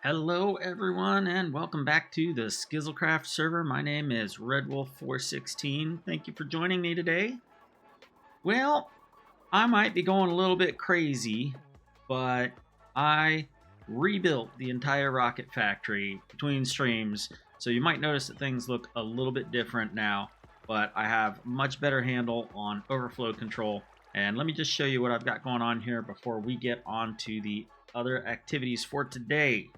Hello everyone and welcome back to the Skizzlecraft server. My name is RedWolf416. Thank you for joining me today. Well, I might be going a little bit crazy, but I rebuilt the entire rocket factory between streams, so you might notice that things look a little bit different now, but I have much better handle on overflow control. And let me just show you what I've got going on here before we get on to the other activities for today.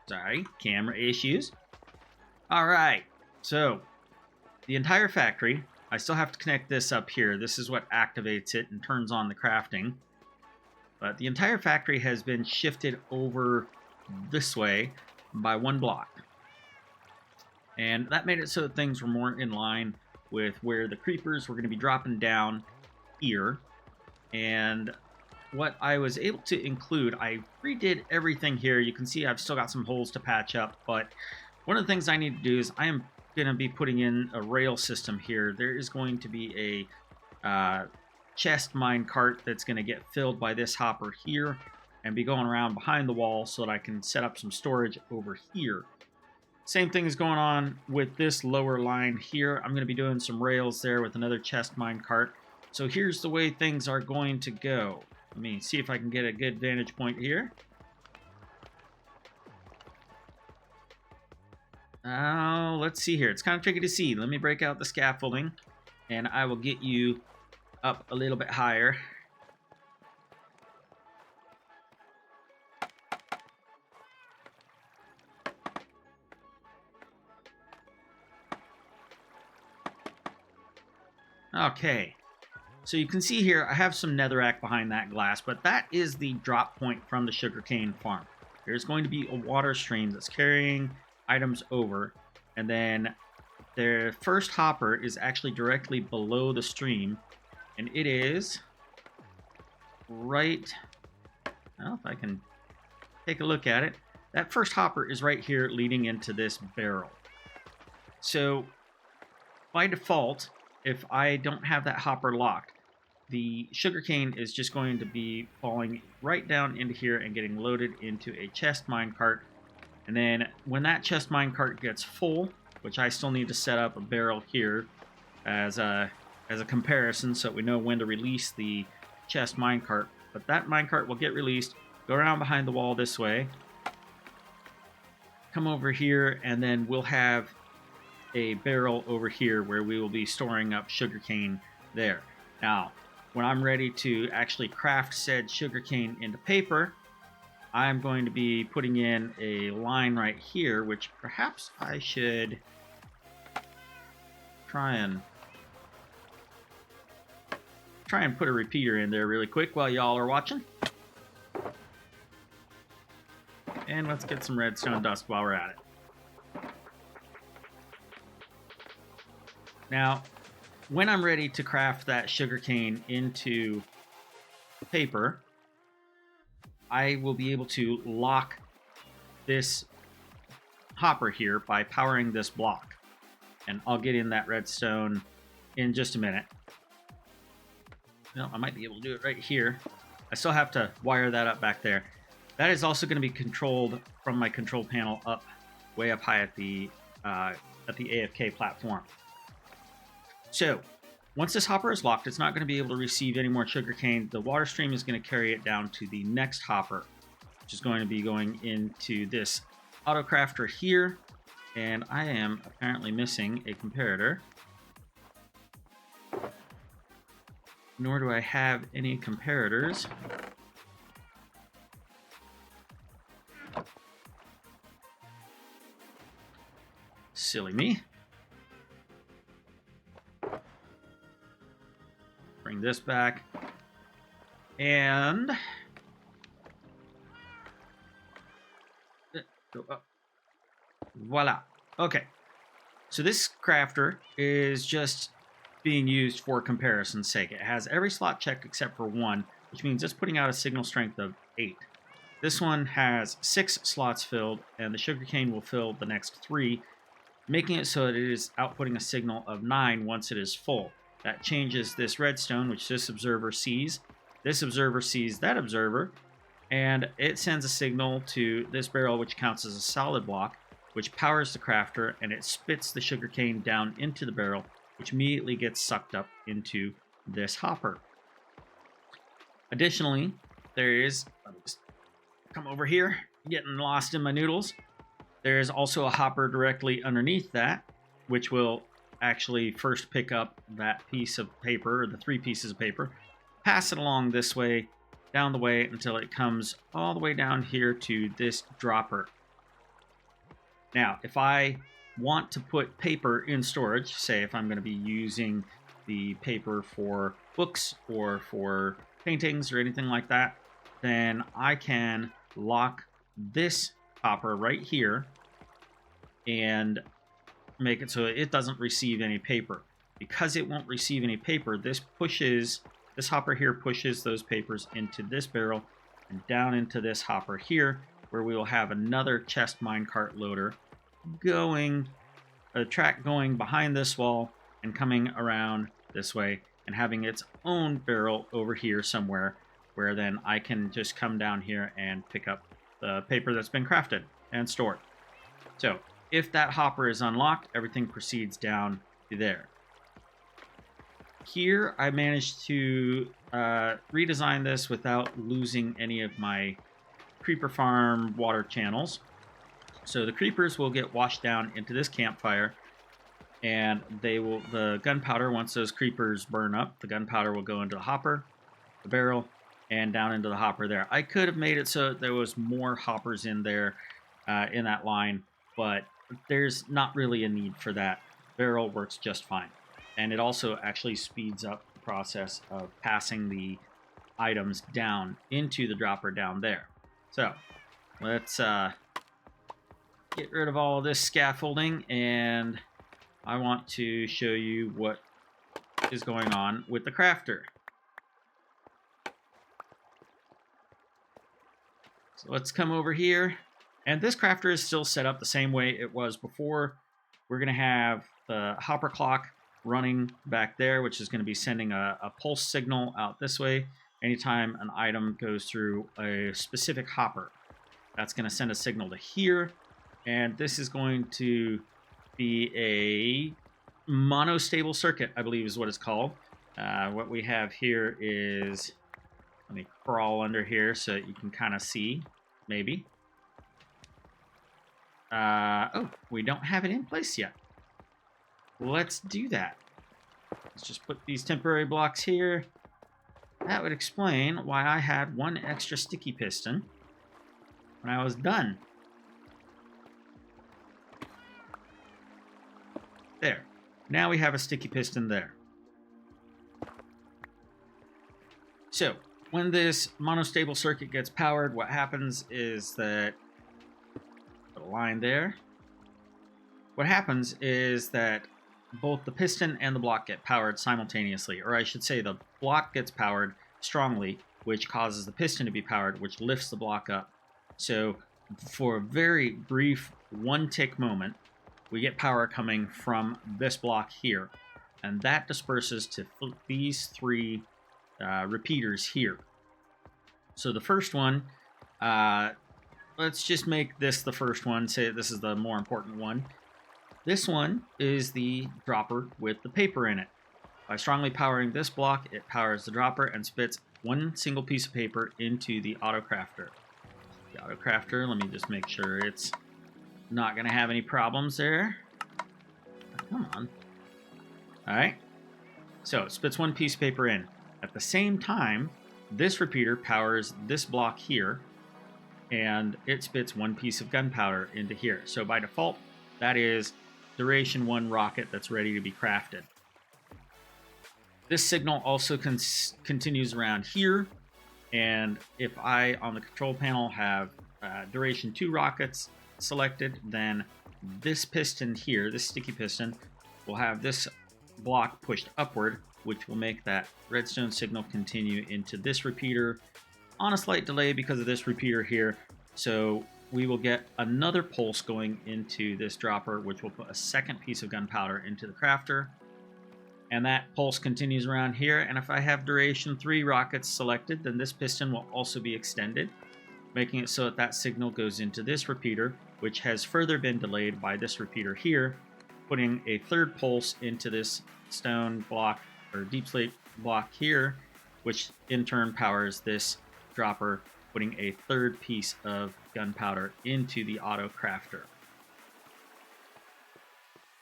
Sorry, camera issues. All right, so the entire factory, I still have to connect this up here. This is what activates it and turns on the crafting. But the entire factory has been shifted over this way by one block. And that made it so that things were more in line with where the creepers were going to be dropping down here. And what I was able to include, I redid everything here. You can see I've still got some holes to patch up, but one of the things I need to do is I am going to be putting in a rail system here. There is going to be a chest mine cart that's going to get filled by this hopper here and be going around behind the wall so that I can set up some storage over here. Same thing is going on with this lower line here. I'm going to be doing some rails there with another chest mine cart. So here's the way things are going to go. Let me see if I can get a good vantage point here. Let's see here. It's kind of tricky to see. Let me break out the scaffolding, and I will get you up a little bit higher. Okay. So you can see here, I have some netherrack behind that glass, but that is the drop point from the sugarcane farm. There's going to be a water stream that's carrying items over, and then the first hopper is actually directly below the stream, and it is right, well, if I can take a look at it, that first hopper is right here leading into this barrel. So by default, if I don't have that hopper locked, the sugarcane is just going to be falling right down into here and getting loaded into a chest mine cart. And then when that chest mine cart gets full, which I still need to set up a barrel here as a comparison so that we know when to release the chest mine cart. But that mine cart will get released, go around behind the wall this way, come over here, and then we'll have a barrel over here where we will be storing up sugarcane there. Now, when I'm ready to actually craft said sugarcane into paper, I'm going to be putting in a line right here, which perhaps I should try and put a repeater in there really quick while y'all are watching. And let's get some redstone dust while we're at it. Now, when I'm ready to craft that sugarcane into paper, I will be able to lock this hopper here by powering this block. And I'll get in that redstone in just a minute. No, I might be able to do it right here. I still have to wire that up back there. That is also going to be controlled from my control panel up, way up high at the AFK platform. So, once this hopper is locked, it's not going to be able to receive any more sugarcane. The water stream is going to carry it down to the next hopper, which is going to be going into this auto crafter here. And I am apparently missing a comparator. Nor do I have any comparators. Silly me. Bring this back. And go up. Voila. Okay. So this crafter is just being used for comparison's sake. It has every slot checked except for one, which means it's putting out a signal strength of 8. This one has 6 slots filled, and the sugarcane will fill the next 3, making it so that it is outputting a signal of 9 once it is full. That changes this redstone, which this observer sees, This observer sees that observer, and it sends a signal to this barrel, which counts as a solid block, which powers the crafter, and it spits the sugarcane down into the barrel, which immediately gets sucked up into this hopper. Additionally, there is, let me just come over here, getting lost in my noodles. There is also a hopper directly underneath that, which will actually first pick up that piece of paper, or the 3 pieces of paper, pass it along this way, down the way, until it comes all the way down here to this dropper. Now, if I want to put paper in storage, say if I'm going to be using the paper for books or for paintings or anything like that, then I can lock this hopper right here and make it so it doesn't receive any paper. Because it won't receive any paper, this hopper here pushes those papers into this barrel and down into this hopper here, where we will have another chest minecart loader going, a track going behind this wall and coming around this way, and having its own barrel over here somewhere, where then I can just come down here and pick up the paper that's been crafted and stored. So if that hopper is unlocked, everything proceeds down to there. Here I managed to redesign this without losing any of my creeper farm water channels. So the creepers will get washed down into this campfire, and the gunpowder, once those creepers burn up, the gunpowder will go into the hopper, the barrel, and down into the hopper there. I could have made it so there was more hoppers in there in that line, but there's not really a need for that. Barrel works just fine. And it also actually speeds up the process of passing the items down into the dropper down there. So let's get rid of all of this scaffolding, and I want to show you what is going on with the crafter. So let's come over here, and this crafter is still set up the same way it was before. We're going to have the hopper clock running back there, which is going to be sending a pulse signal out this way anytime an item goes through a specific hopper. That's going to send a signal to here, and this is going to be a monostable circuit, I believe is what it's called. What we have here is, let me crawl under here so that you can kind of see, maybe. Oh, we don't have it in place yet. Let's do that. Let's just put these temporary blocks here. That would explain why I had 1 extra sticky piston when I was done. There. Now we have a sticky piston there. So, when this monostable circuit gets powered, what happens is that, put a line there. What happens is that both the piston and the block get powered simultaneously, or I should say the block gets powered strongly, which causes the piston to be powered, which lifts the block up. So for a very brief 1-tick moment, we get power coming from this block here, and that disperses to these 3 repeaters here. So the first one, let's just make this the first one, say this is the more important one. This one is the dropper with the paper in it. By strongly powering this block, it powers the dropper and spits 1 single piece of paper into the autocrafter. The autocrafter, let me just make sure it's not going to have any problems there. Come on. Alright. So it spits 1 piece of paper in. At the same time, this repeater powers this block here, and it spits 1 piece of gunpowder into here. So by default, that is Duration 1 rocket that's ready to be crafted. This signal also continues around here, and if I, on the control panel, have Duration 2 rockets selected, then this piston here, this sticky piston, will have this block pushed upward, which will make that redstone signal continue into this repeater on a slight delay because of this repeater here. So we will get another pulse going into this dropper, which will put a 2nd piece of gunpowder into the crafter. And that pulse continues around here. And if I have duration 3 rockets selected, then this piston will also be extended, making it so that that signal goes into this repeater, which has further been delayed by this repeater here, putting a third pulse into this stone block or deep slate block here, which in turn powers this dropper, putting a third piece of gunpowder into the auto crafter.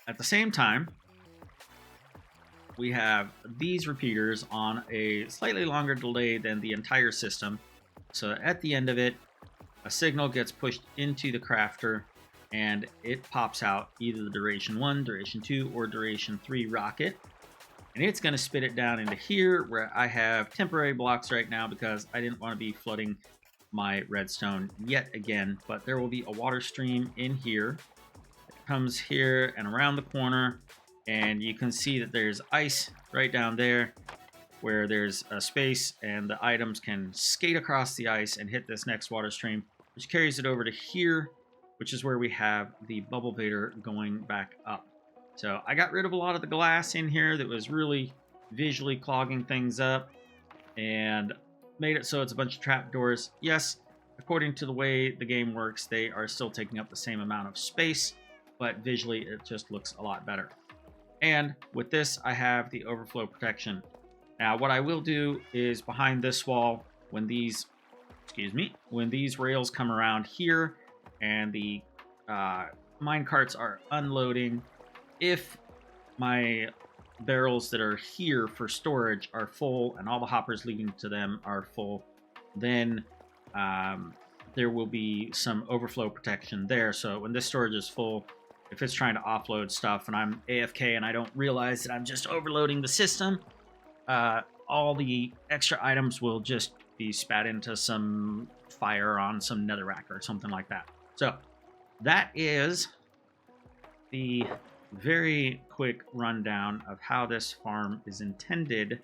At the same time, we have these repeaters on a slightly longer delay than the entire system. So at the end of it, a signal gets pushed into the crafter and it pops out either the duration 1, duration 2, or duration 3 rocket. And it's going to spit it down into here where I have temporary blocks right now because I didn't want to be flooding my redstone yet again. But there will be a water stream in here. It comes here and around the corner. And you can see that there's ice right down there where there's a space and the items can skate across the ice and hit this next water stream, which carries it over to here, which is where we have the bubble vader going back up. So I got rid of a lot of the glass in here that was really visually clogging things up and made it so it's a bunch of trapdoors. Yes, according to the way the game works, they are still taking up the same amount of space, but visually it just looks a lot better. And with this, I have the overflow protection. Now, what I will do is behind this wall, when these rails come around here and the mine carts are unloading, if my barrels that are here for storage are full and all the hoppers leading to them are full, then there will be some overflow protection there. So when this storage is full, if it's trying to offload stuff and I'm AFK and I don't realize that I'm just overloading the system, all the extra items will just be spat into some fire on some netherrack or something like that. So that is the very quick rundown of how this farm is intended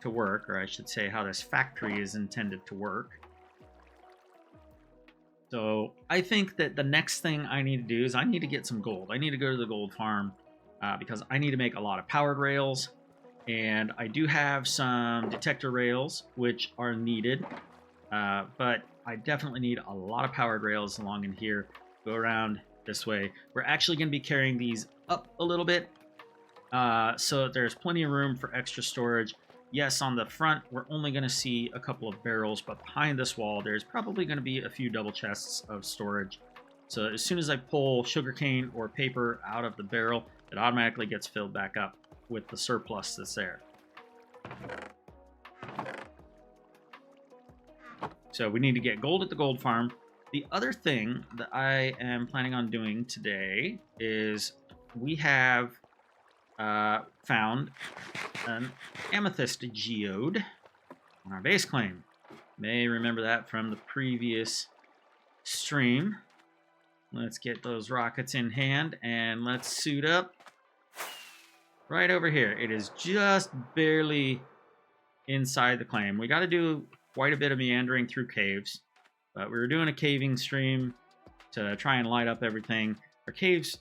to work, or I should say how this factory is intended to work. So I think that the next thing I need to do is I need to get some gold. I need to go to the gold farm because I need to make a lot of powered rails. And I do have some detector rails, which are needed. But I definitely need a lot of powered rails along in here. Go around this way. We're actually going to be carrying these up a little bit so that there's plenty of room for extra storage. Yes, on the front, we're only going to see a couple of barrels, but behind this wall, there's probably going to be a few double chests of storage. So as soon as I pull sugarcane or paper out of the barrel, it automatically gets filled back up with the surplus that's there. So we need to get gold at the gold farm. The other thing that I am planning on doing today is we have found an amethyst geode on our base claim. May remember that from the previous stream. Let's get those rockets in hand and let's suit up right over here. It is just barely inside the claim. We got to do quite a bit of meandering through caves, but we were doing a caving stream to try and light up everything. Our caves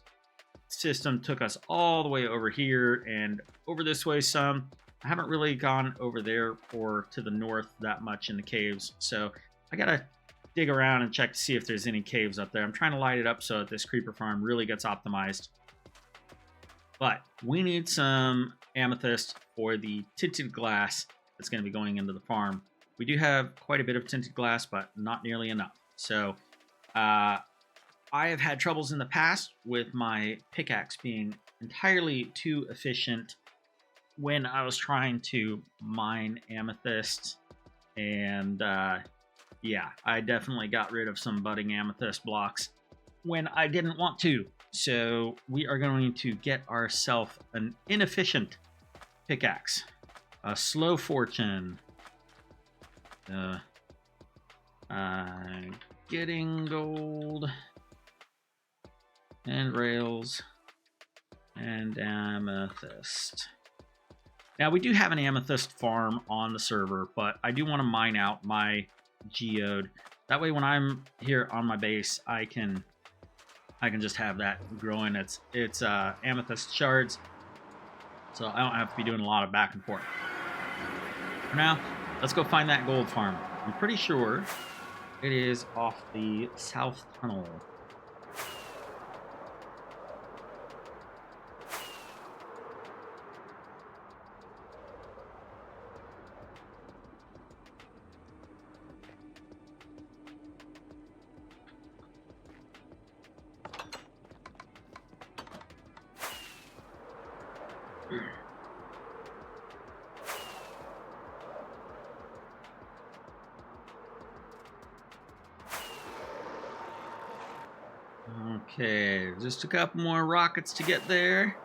system took us all the way over here and over this way some. I haven't really gone over there or to the north that much in the caves, so I gotta dig around and check to see if there's any caves up there. I'm trying to light it up so that this creeper farm really gets optimized. But we need some amethyst for the tinted glass that's going to be going into the farm. We do have quite a bit of tinted glass, but not nearly enough. So I have had troubles in the past with my pickaxe being entirely too efficient when I was trying to mine amethyst. And yeah, I definitely got rid of some budding amethyst blocks when I didn't want to. So we are going to get ourselves an inefficient pickaxe. A slow fortune. Getting gold. And rails. And amethyst. Now, we do have an amethyst farm on the server, but I do want to mine out my geode. That way, when I'm here on my base, I can just have that growing. It's amethyst shards. So I don't have to be doing a lot of back and forth. For now, let's go find that gold farm. I'm pretty sure it is off the south tunnel. Okay, just a couple more rockets to get there.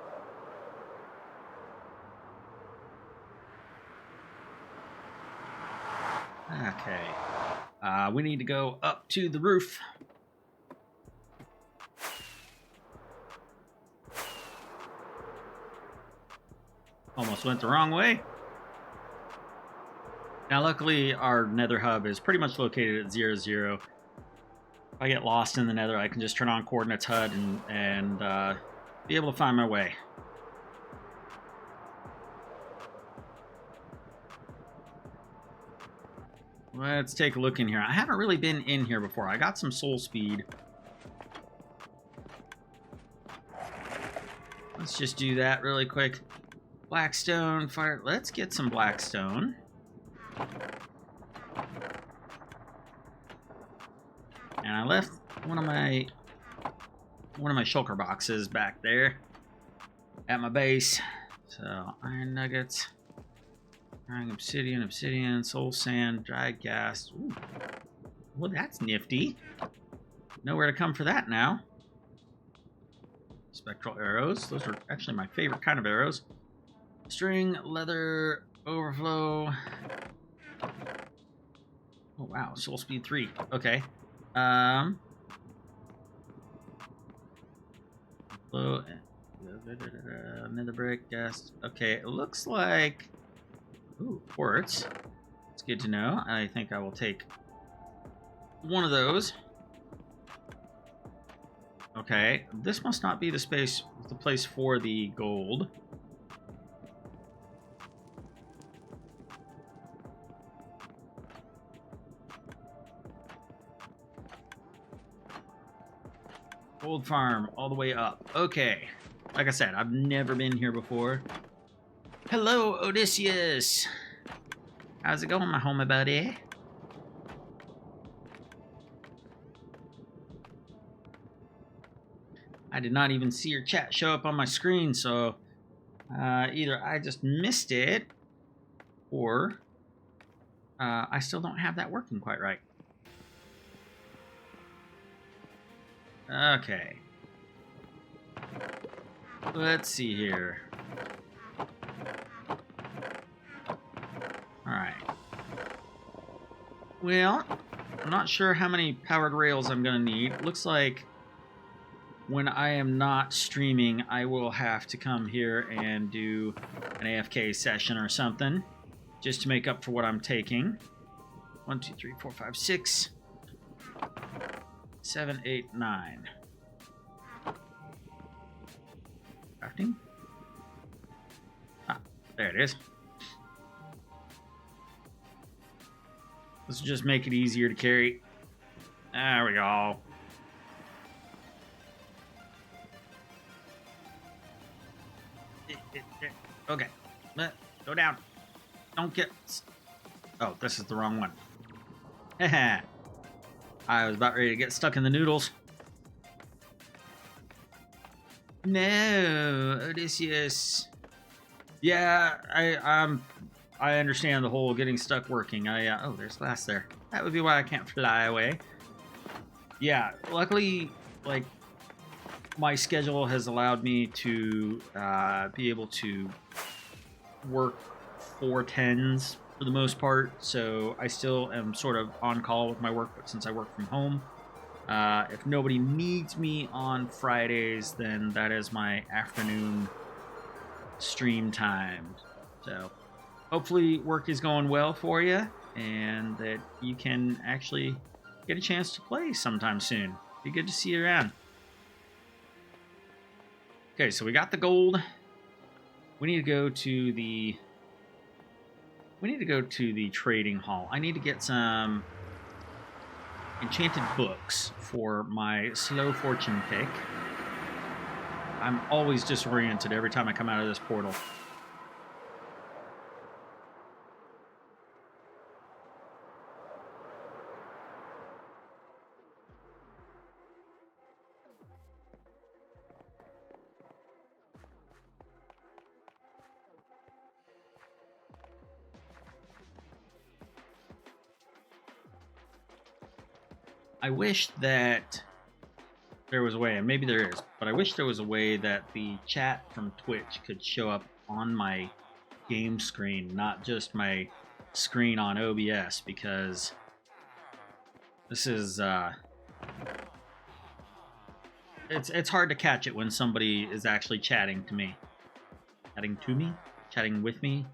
Okay. We need to go up to the roof. Almost went the wrong way. Now, luckily, our nether hub is pretty much located at 0, 0. If I get lost in the nether, I can just turn on Coordinates HUD and be able to find my way. Let's take a look in here. I haven't really been in here before. I got some soul speed. Let's just do that really quick. Blackstone, fire. Let's get some blackstone. And I left one of my shulker boxes back there at my base. So iron nuggets, iron obsidian, soul sand, dry gas. Ooh. Well, that's nifty. Nowhere to come for that now. Spectral arrows. Those are actually my favorite kind of arrows. String, leather, overflow. Oh wow, soul speed 3. Okay. Nether brick, gas. Okay, it looks like. Ooh, quartz. It's good to know. I think I will take one of those. Okay, this must not be the place for the gold. Gold farm all the way up. Okay. Like I said, I've never been here before. Hello, Odysseus. How's it going, my homie buddy? I did not even see your chat show up on my screen, so either I just missed it, or I still don't have that working quite right. Okay. Let's see here. Alright. Well, I'm not sure how many powered rails I'm going to need. Looks like when I am not streaming, I will have to come here and do an AFK session or something, just to make up for what I'm taking. 1, 2, 3, 4, 5, 6, 7, 8, 9. Crafting? Ah, there it is. Let's just make it easier to carry. There we go. Okay, go down. Don't get... Oh, this is the wrong one. I was about ready to get stuck in the noodles. No, Odysseus. Yeah, I understand the whole getting stuck working. Oh, there's glass there. That would be why I can't fly away. Yeah, luckily, like, my schedule has allowed me to be able to work 4/10s for the most part, so I still am sort of on call with my work, but since I work from home, if nobody needs me on Fridays, then that is my afternoon stream time. So hopefully work is going well for you, and that you can actually get a chance to play sometime soon. Be good to see you around. Okay, so we got the gold. We need to go to the... We need to go to the trading hall. I need to get some enchanted books for my slow fortune pick. I'm always disoriented every time I come out of this portal. I wish that there was a way, and maybe there is, but I wish there was a way that the chat from Twitch could show up on my game screen, not just my screen on OBS, because this is it's hard to catch it when somebody is actually chatting to me. Chatting with me.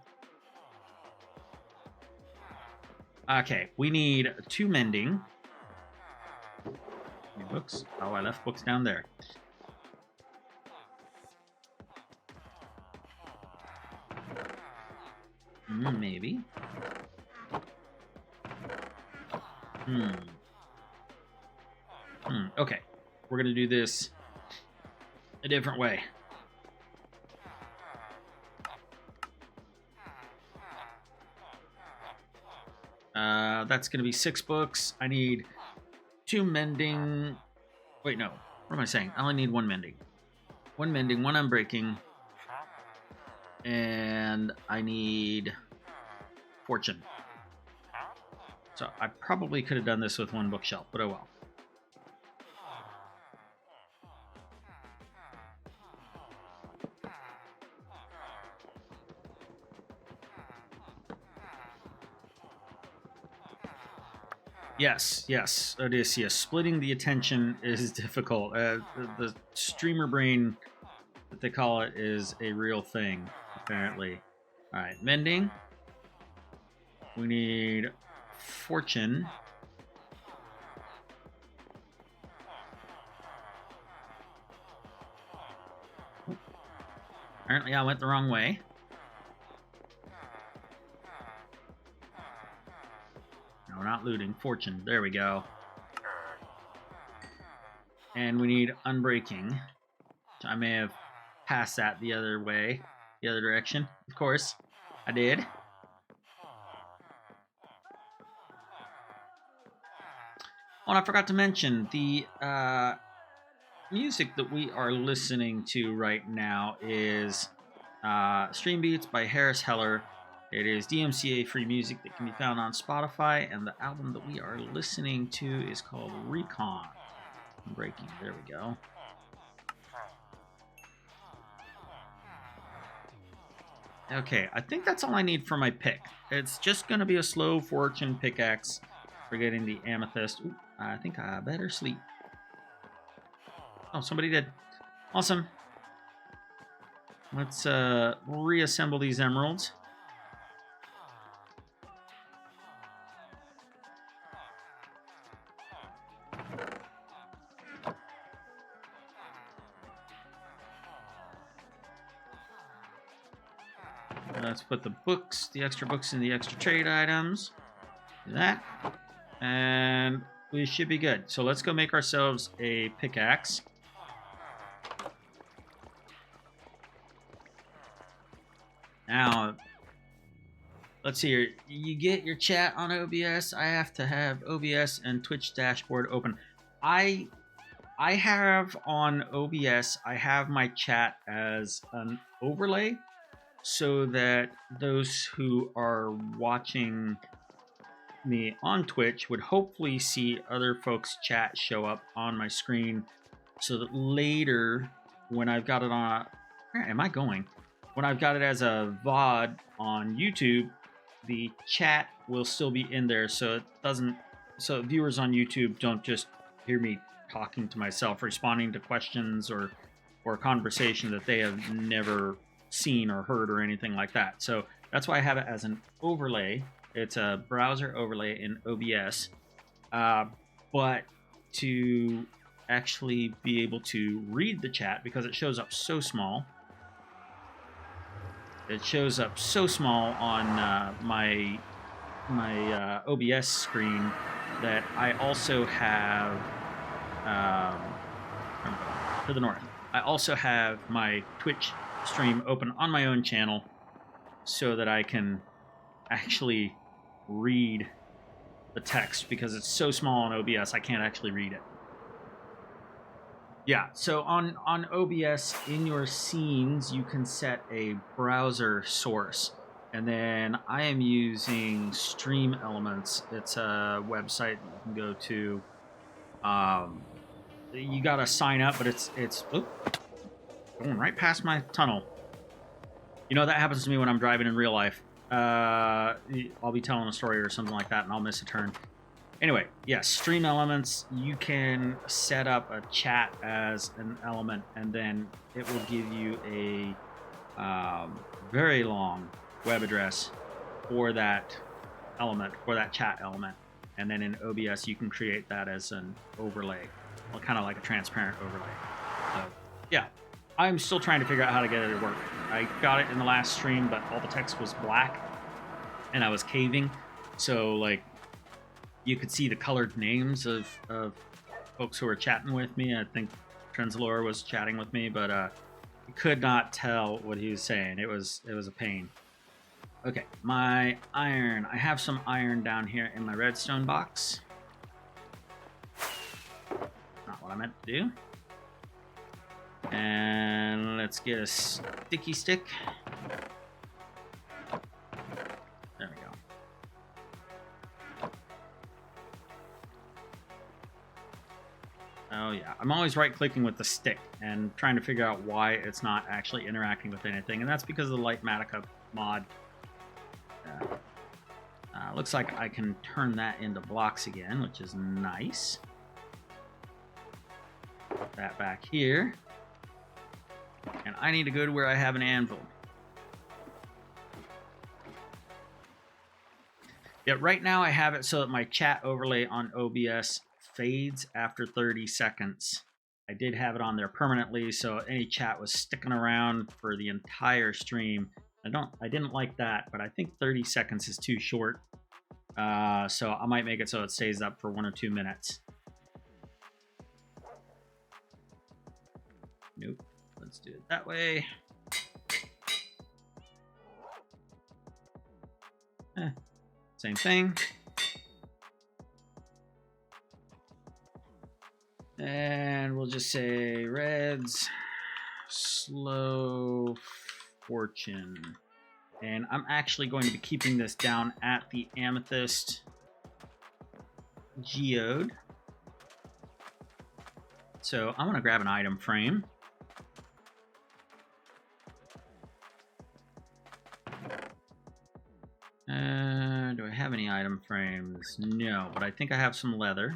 Okay, we need 2 mending. Any books? Oh, I left books down there. Maybe. Okay. We're gonna do this a different way. That's gonna be 6 books. I need 2 mending. Wait, no. What am I saying? I only need 1 mending. 1 mending, 1 unbreaking. And I need fortune. So I probably could have done this with 1 bookshelf, but oh well. Yes, Odysseus. Splitting the attention is difficult. The streamer brain, that they call it, is a real thing, apparently. Alright, mending. We need fortune. Apparently I went the wrong way. No, we're not looting. Fortune. There we go. And we need unbreaking. I may have passed that the other way. The other direction. Of course. I did. Oh, and I forgot to mention, the music that we are listening to right now is Stream Beats by Harris Heller. It is DMCA free music that can be found on Spotify, and the album that we are listening to is called Recon. Breaking, there we go. Okay, I think that's all I need for my pick. It's just going to be a slow fortune pickaxe for getting the amethyst. Ooh, I think I better sleep. Oh, somebody did. Awesome. Let's reassemble these emeralds. Let's put the books, the extra books, in the extra trade items. Do that. And we should be good. So let's go make ourselves a pickaxe. Now, let's see here. You get your chat on OBS. I have to have OBS and Twitch dashboard open. I have on OBS, I have my chat as an overlay so that those who are watching me on Twitch would hopefully see other folks' chat show up on my screen so that later when I've got it on... Where am I going? When I've got it as a VOD on YouTube, the chat will still be in there so it doesn't... So viewers on YouTube don't just hear me talking to myself, responding to questions or conversation that they have never seen or heard or anything like that. So that's why I have it as an overlay. It's a browser overlay in OBS. But to actually be able to read the chat, because it shows up so small, it shows up so small on my OBS screen that I also have to the north. I also have my Twitch stream open on my own channel so that I can actually read the text because it's so small on OBS I can't actually read it. Yeah, so on OBS in your scenes you can set a browser source, and then I am using Stream Elements. It's a website you can go to. You gotta sign up, but it's going right past my tunnel. You know, that happens to me when I'm driving in real life. I'll be telling a story or something like that, and I'll miss a turn. Anyway, yes, Stream Elements, you can set up a chat as an element, and then it will give you a very long web address for that element, for that chat element. And then in OBS, you can create that as an overlay, well, kind of like a transparent overlay. So, yeah, I'm still trying to figure out how to get it to work. I got it in the last stream, but all the text was black, and I was caving, so, like, you could see the colored names of folks who were chatting with me. I think Trenzalore was chatting with me, but you could not tell what he was saying. It was a pain. Okay, my iron. I have some iron down here in my redstone box. Not what I meant to do. And let's get a sticky stick. There we go. Oh yeah, I'm always right-clicking with the stick and trying to figure out why it's not actually interacting with anything, and that's because of the Lightmatica mod. Looks like I can turn that into blocks again, which is nice. Put that back here. And I need to go to where I have an anvil. Yeah, right now I have it so that my chat overlay on OBS fades after 30 seconds. I did have it on there permanently, so any chat was sticking around for the entire stream. I didn't like that, but I think 30 seconds is too short. So I might make it so it stays up for 1 or 2 minutes. Nope. Let's do it that way. Same thing. And we'll just say Reds Slow Fortune. And I'm actually going to be keeping this down at the Amethyst Geode. So I'm going to grab an item frame. Do I have any item frames? No, but I think I have some leather.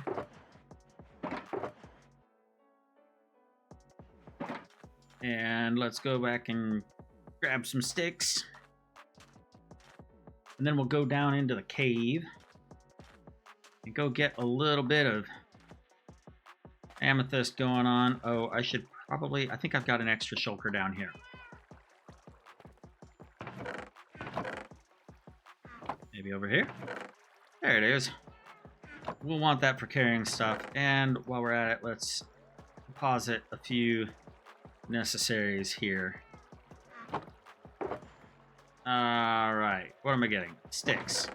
And let's go back and grab some sticks. And then we'll go down into the cave and go get a little bit of amethyst going on. Oh, I think I've got an extra shulker down here. Maybe over here. There it is. We'll want that for carrying stuff. And while we're at it, let's deposit a few necessaries here. All right, what am I getting? Sticks.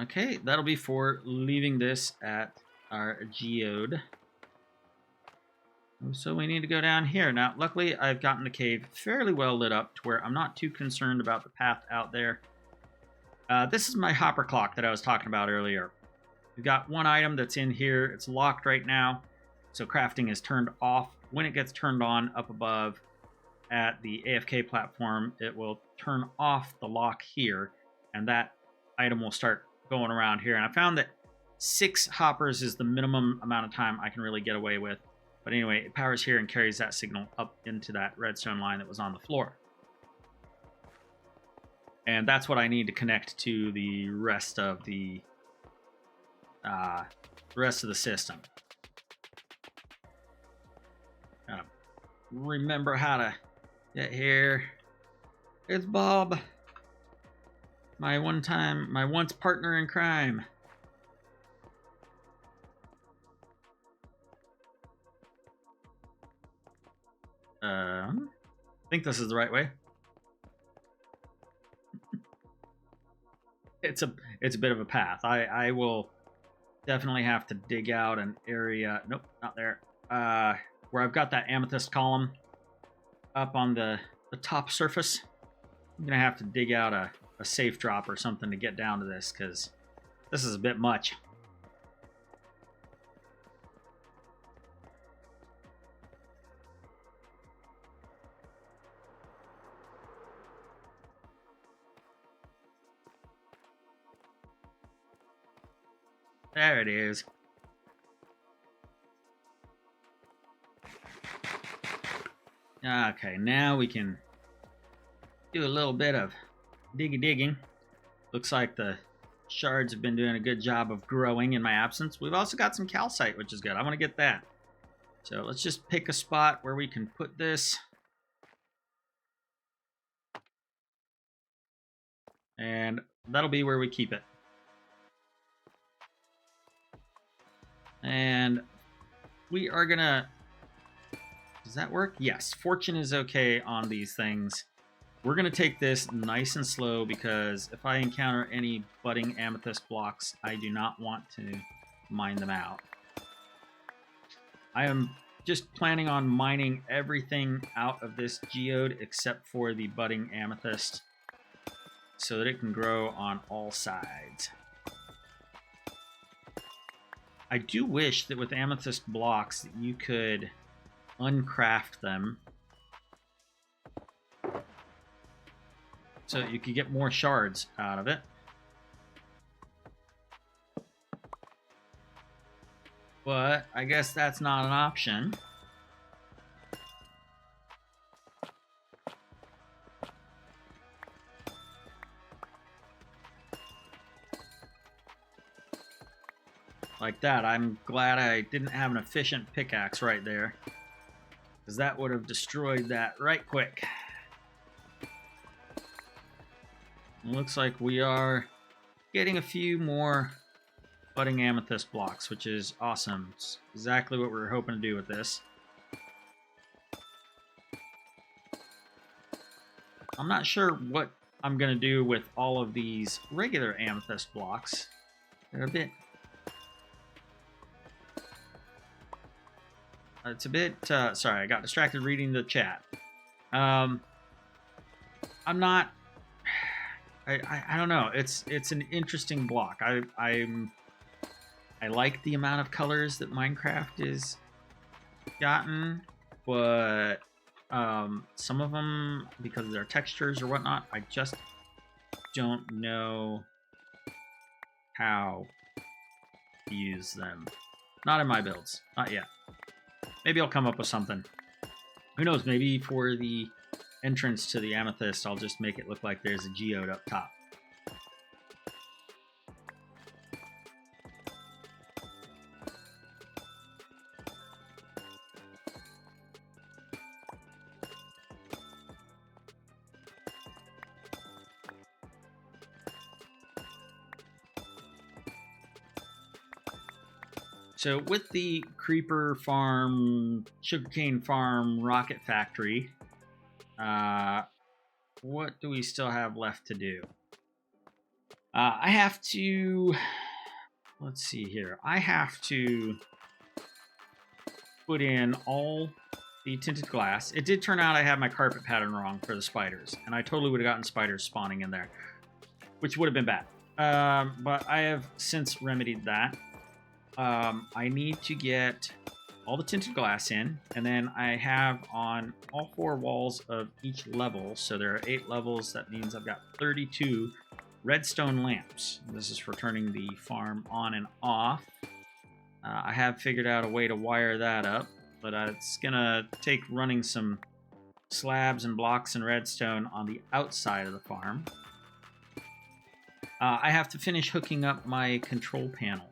Okay, that'll be for leaving this at our geode. So we need to go down here. Now, luckily, I've gotten the cave fairly well lit up to where I'm not too concerned about the path out there. This is my hopper clock that I was talking about earlier. We've got one item that's in here. It's locked right now, so crafting is turned off. When it gets turned on up above at the AFK platform, it will turn off the lock here, and that item will start going around here. And I found that 6 hoppers is the minimum amount of time I can really get away with. But anyway, it powers here and carries that signal up into that redstone line that was on the floor. And that's what I need to connect to the rest of the system. Gotta remember how to get here. It's Bob, my once partner in crime. I think this is the right way. It's a bit of a path. I will definitely have to dig out an area. Nope, not there. Where I've got that amethyst column up on the top surface. I'm gonna have to dig out a safe drop or something to get down to this, because this is a bit much. There it is. Okay, now we can do a little bit of digging. Looks like the shards have been doing a good job of growing in my absence. We've also got some calcite, which is good. I want to get that. So let's just pick a spot where we can put this. And that'll be where we keep it. And we are gonna... Does that work? Yes, fortune is okay on these things. We're gonna take this nice and slow, because if I encounter any budding amethyst blocks, I do not want to mine them out. I am just planning on mining everything out of this geode except for the budding amethyst, so that it can grow on all sides. I do wish that with amethyst blocks that you could uncraft them so that you could get more shards out of it. But I guess that's not an option. Like that. I'm glad I didn't have an efficient pickaxe right there, because that would have destroyed that right quick. It looks like we are getting a few more budding amethyst blocks, which is awesome. It's exactly what we were hoping to do with this. I'm not sure what I'm going to do with all of these regular amethyst blocks. They're a bit... It's a bit... sorry, I got distracted reading the chat. I'm not... I don't know. It's an interesting block. I like the amount of colors that Minecraft is gotten, but some of them, because of their textures or whatnot, I just don't know how to use them. Not in my builds. Not yet. Maybe I'll come up with something. Who knows? Maybe for the entrance to the amethyst, I'll just make it look like there's a geode up top. So with the creeper farm, sugarcane farm, rocket factory, what do we still have left to do? I have to, let's see here. I have to put in all the tinted glass. It did turn out I had my carpet pattern wrong for the spiders, and I totally would have gotten spiders spawning in there, which would have been bad. But I have since remedied that. I need to get all the tinted glass in, and then I have on all 4 walls of each level, so there are 8 levels, that means I've got 32 redstone lamps. This is for turning the farm on and off. I have figured out a way to wire that up, but it's gonna take running some slabs and blocks and redstone on the outside of the farm. I have to finish hooking up my control panel.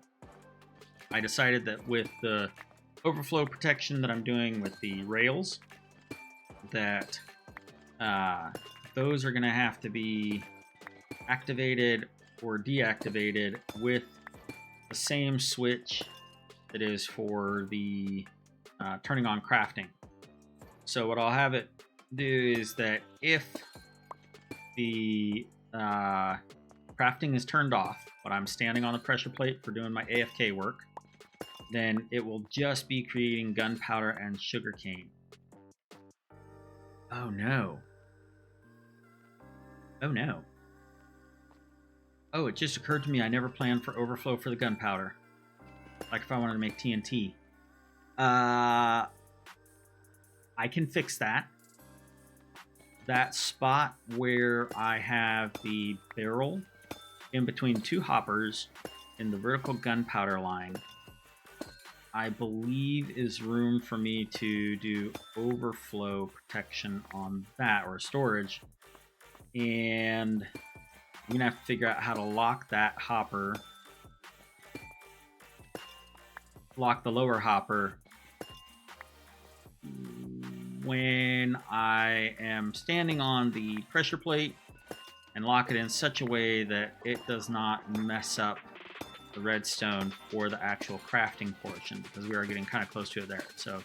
I decided that with the overflow protection that I'm doing with the rails, that those are going to have to be activated or deactivated with the same switch that is for the turning on crafting. So what I'll have it do is that if the crafting is turned off, but I'm standing on the pressure plate for doing my AFK work, then it will just be creating gunpowder and sugarcane. Oh no. Oh no. Oh, it just occurred to me I never planned for overflow for the gunpowder. Like if I wanted to make TNT. I can fix that. That spot where I have the barrel in between two hoppers in the vertical gunpowder line, I believe is room for me to do overflow protection on that, or storage. And I'm gonna have to figure out how to lock that hopper, lock the lower hopper when I am standing on the pressure plate, and lock it in such a way that it does not mess up the redstone for the actual crafting portion, because we are getting kind of close to it there. So,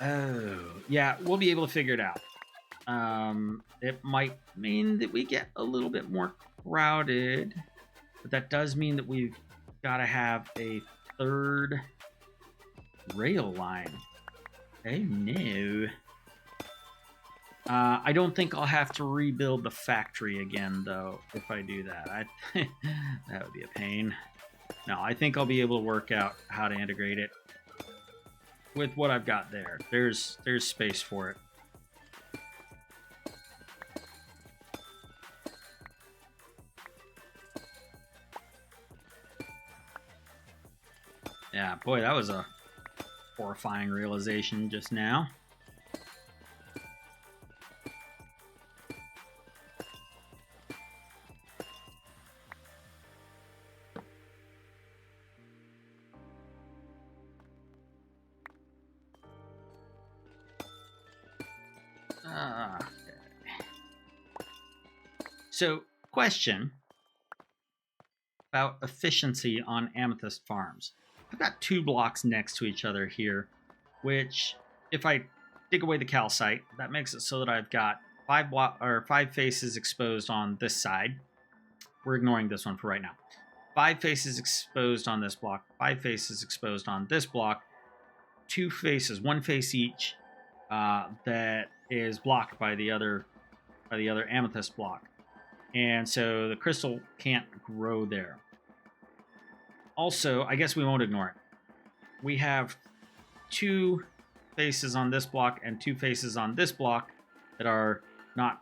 oh, yeah, we'll be able to figure it out. It might mean that we get a little bit more crowded, but that does mean that we've got to have a third rail line. Oh no. I don't think I'll have to rebuild the factory again, though, if I do that. That would be a pain. No, I think I'll be able to work out how to integrate it with what I've got there. There's space for it. Yeah, boy, that was a horrifying realization just now. So, question about efficiency on Amethyst farms. I've got 2 blocks next to each other here, which, if I dig away the calcite, that makes it so that I've got 5 faces exposed on this side. We're ignoring this one for right now. 5 faces exposed on this block, 5 faces exposed on this block, 2 faces, 1 face each, that is blocked by the other amethyst block. And so the crystal can't grow there. Also, I guess we won't ignore it. We have 2 faces on this block and 2 faces on this block that are not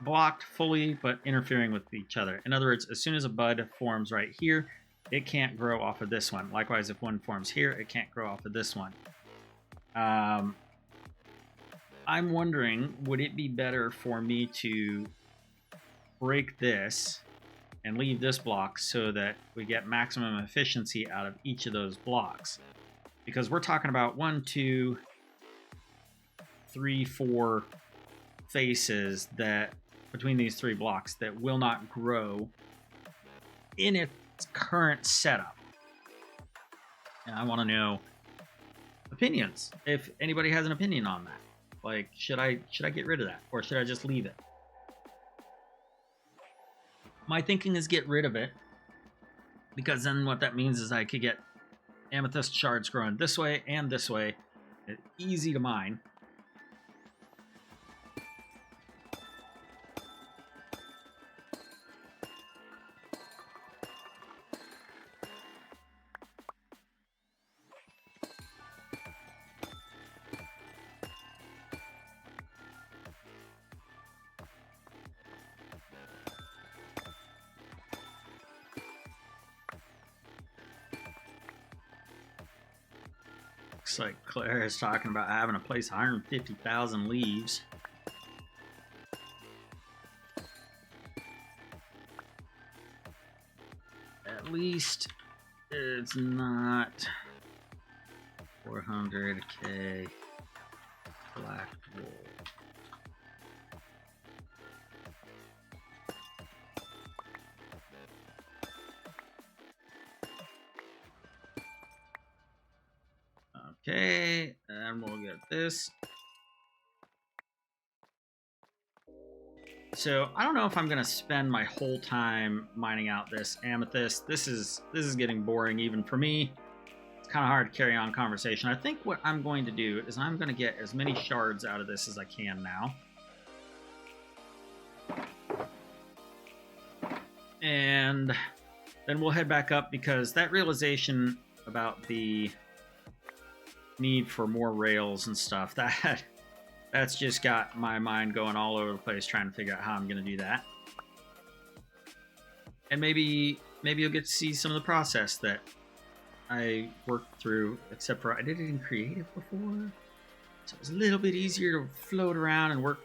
blocked fully, but interfering with each other. In other words, as soon as a bud forms right here, it can't grow off of this one. Likewise, if one forms here, it can't grow off of this one. I'm wondering, would it be better for me to break this and leave this block so that we get maximum efficiency out of each of those blocks? Because we're talking about 1, 2, 3, 4 faces that between these 3 blocks that will not grow in its current setup. And I want to know opinions, if anybody has an opinion on that. Like, should I get rid of that, or should I just leave it? My thinking is get rid of it, because then what that means is I could get amethyst shards growing this way and this way. It's easy to mine. Looks like Claire is talking about having to place 150,000 leaves. at least it's not 400k black wool. Okay, and we'll get this. So I don't know if I'm gonna spend my whole time mining out this amethyst. This is getting boring even for me. It's kind of hard to carry on conversation. I think what I'm going to do is I'm gonna get as many shards out of this as I can now. And then we'll head back up because that realization about the need for more rails and stuff, that's just got my mind going all over the place trying to figure out how I'm going to do that. And maybe you'll get to see some of the process that I worked through, except for I did it in creative before. So it was a little bit easier to float around and work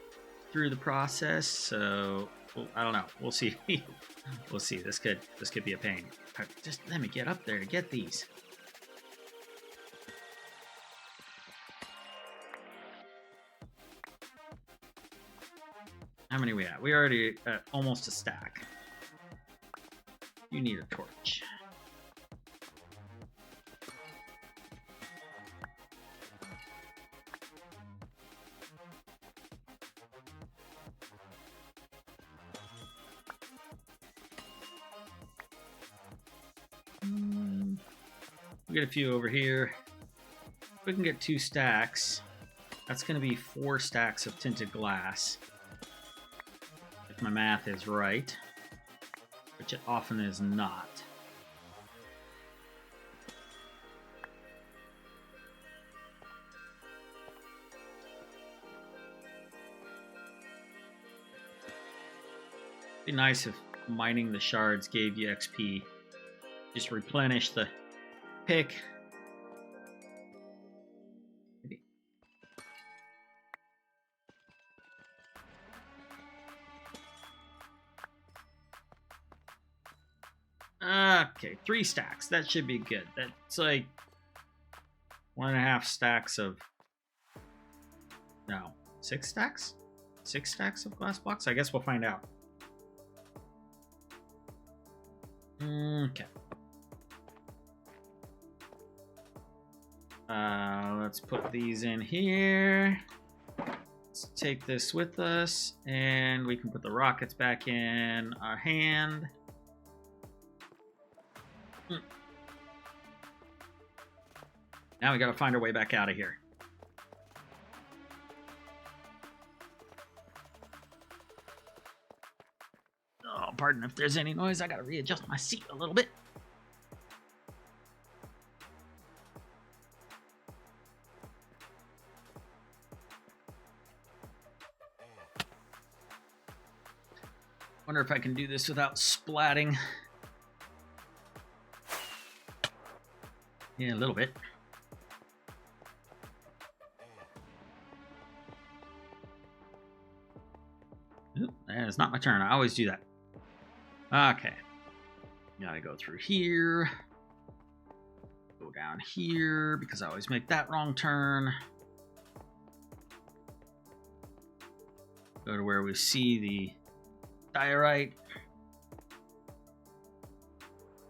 through the process. So well, I don't know. We'll see. We'll see. This could be a pain. Just let me get up there to get these. How many we at? We already at almost a stack. You need a torch. We'll get a few over here. If we can get 2 stacks, that's going to be 4 stacks of tinted glass. If my math is right, which it often is not. It'd be nice if mining the shards gave you XP. Just replenish the pick. Okay, 3 stacks. That should be good. That's like 1.5 stacks of... No, 6 stacks? 6 stacks of glass blocks? I guess we'll find out. Okay. Let's put these in here. Let's take this with us, and we can put the rockets back in our hand. Now we gotta find our way back out of here. Oh, pardon if there's any noise. I gotta readjust my seat a little bit. Wonder if I can do this without splatting. Yeah, a little bit. Oop, that is not my turn. I always do that. Okay. Gotta go through here. Go down here because I always make that wrong turn. Go to where we see the diorite.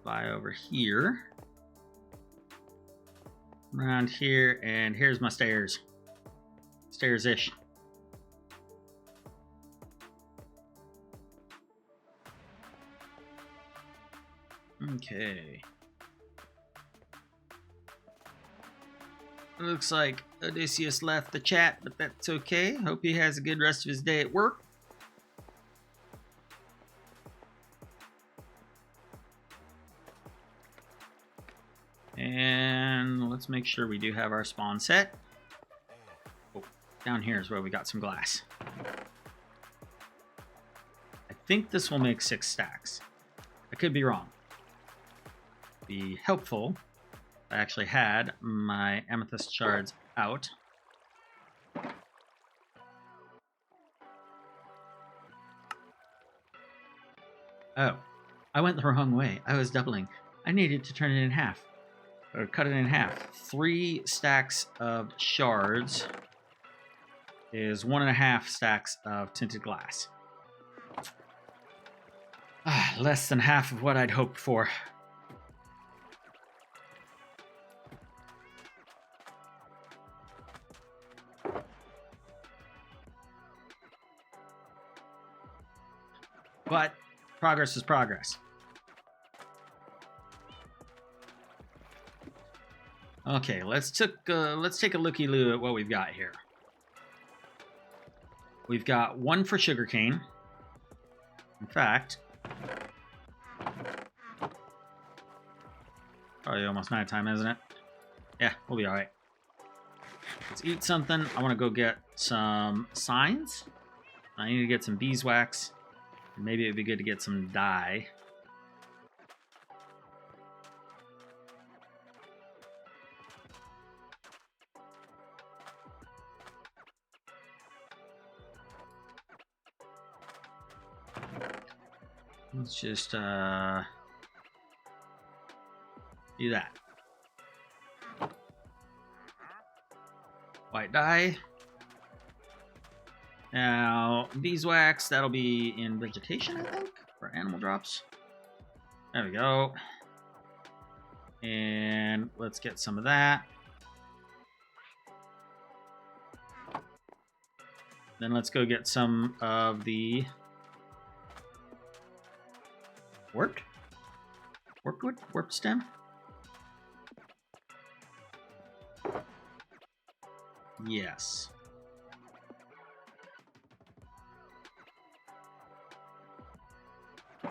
Fly over here. Around here, and here's my stairs. Stairs-ish. Okay. Looks like Odysseus left the chat, but that's okay. Hope he has a good rest of his day at work. And let's make sure we do have our spawn set. Oh, down here is where we got some glass. I think this will make 6 stacks. I could be wrong. Be helpful. I actually had my amethyst shards out. Oh, I went the wrong way. I was doubling. I needed to turn it in half. Or cut it in half. 3 stacks of shards is 1.5 stacks of tinted glass. Less than half of what I'd hoped for. But progress is progress. Okay, let's take a looky-loo at what we've got here. We've got 1 for sugarcane. In fact, probably almost nighttime, isn't it? Yeah, we'll be all right. Let's eat something. I want to go get some signs. I need to get some beeswax. Maybe it'd be good to get some dye. Let's just do that. White dye. Now, beeswax, that'll be in vegetation, I think, for animal drops. There we go. And let's get some of that. Then let's go get some of the warp stem. Yes.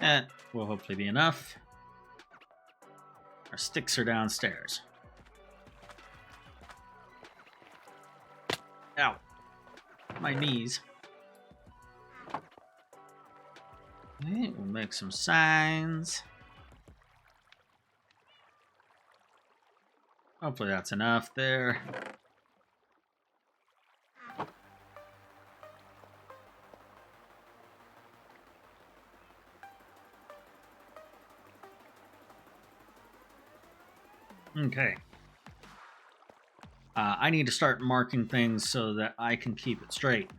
That will hopefully be enough. Our sticks are downstairs. Ow. My knees. Okay, we'll make some signs. Hopefully that's enough there. Okay. I need to start marking things so that I can keep it straight.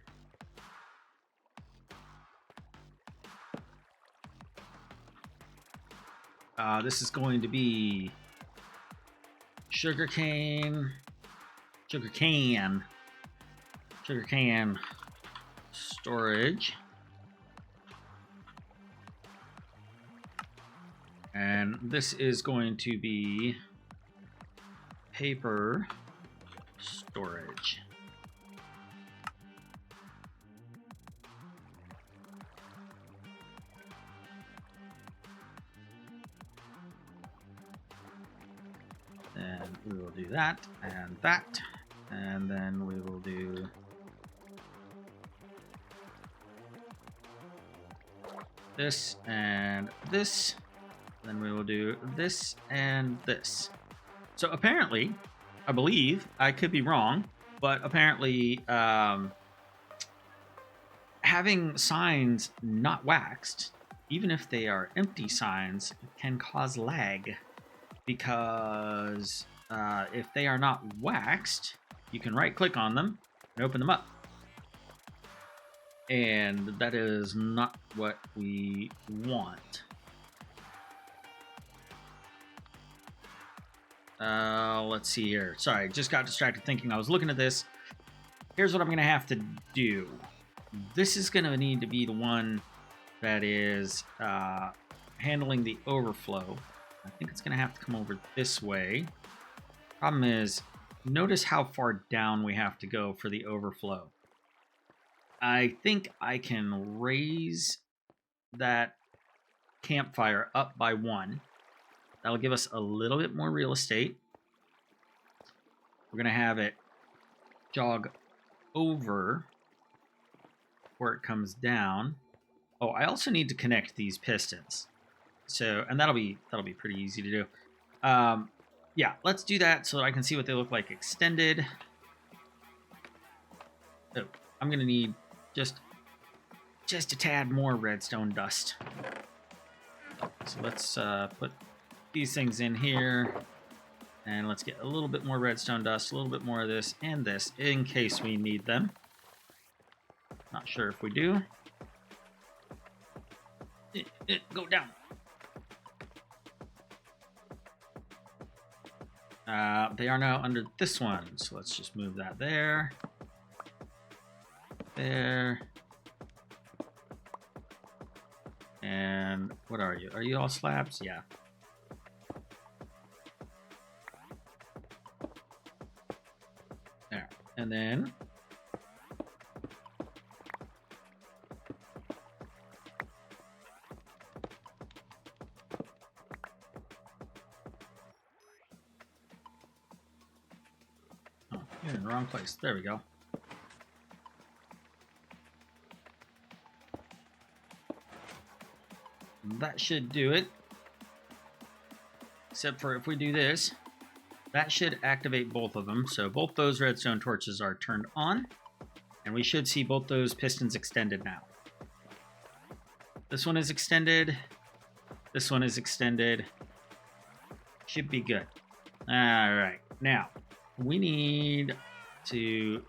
This is going to be sugarcane storage. And this is going to be paper storage. And we will do that, and then we will do this and this. Then we will do this and this. So apparently, I believe, I could be wrong, but apparently having signs not waxed, even if they are empty signs, can cause lag. Because if they are not waxed, you can right-click on them and open them up. And that is not what we want. Let's see here. Sorry, just got distracted thinking I was looking at this. Here's what I'm going to have to do. This is going to need to be the one that is handling the overflow. I think it's going to have to come over this way. Problem is, notice how far down we have to go for the overflow. I think I can raise that campfire up by 1. That'll give us a little bit more real estate. We're going to have it jog over where it comes down. Oh, I also need to connect these pistons. So, and that'll be pretty easy to do. Yeah, let's do that so that I can see what they look like extended. Oh, I'm going to need just a tad more redstone dust. So let's put these things in here. And let's get a little bit more redstone dust, a little bit more of this and this in case we need them. Not sure if we do. Go down. They are now under this one, so let's just move that there. There. And what are you? Are you all slabs? Yeah. There. And then oh, you're in the wrong place. There we go. That should do it. Except for if we do this, that should activate both of them. So both those redstone torches are turned on. And we should see both those pistons extended now. This one is extended. This one is extended. Should be good. All right. Now, we need to...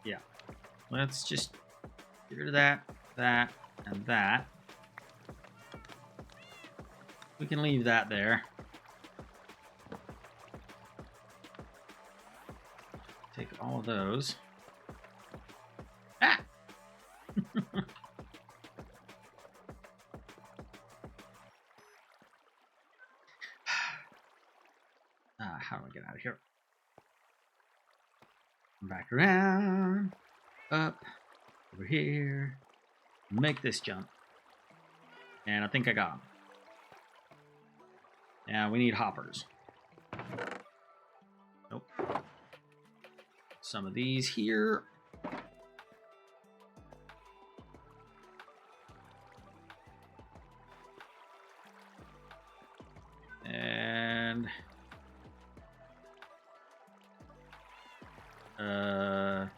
Yeah. Let's just get rid of that, that, and that. We can leave that there. Take all of those. Ah! How do I get out of here? Back around. Up. Over here. Make this jump. And I think I got him. Now we need hoppers. Nope. Some of these here. And well,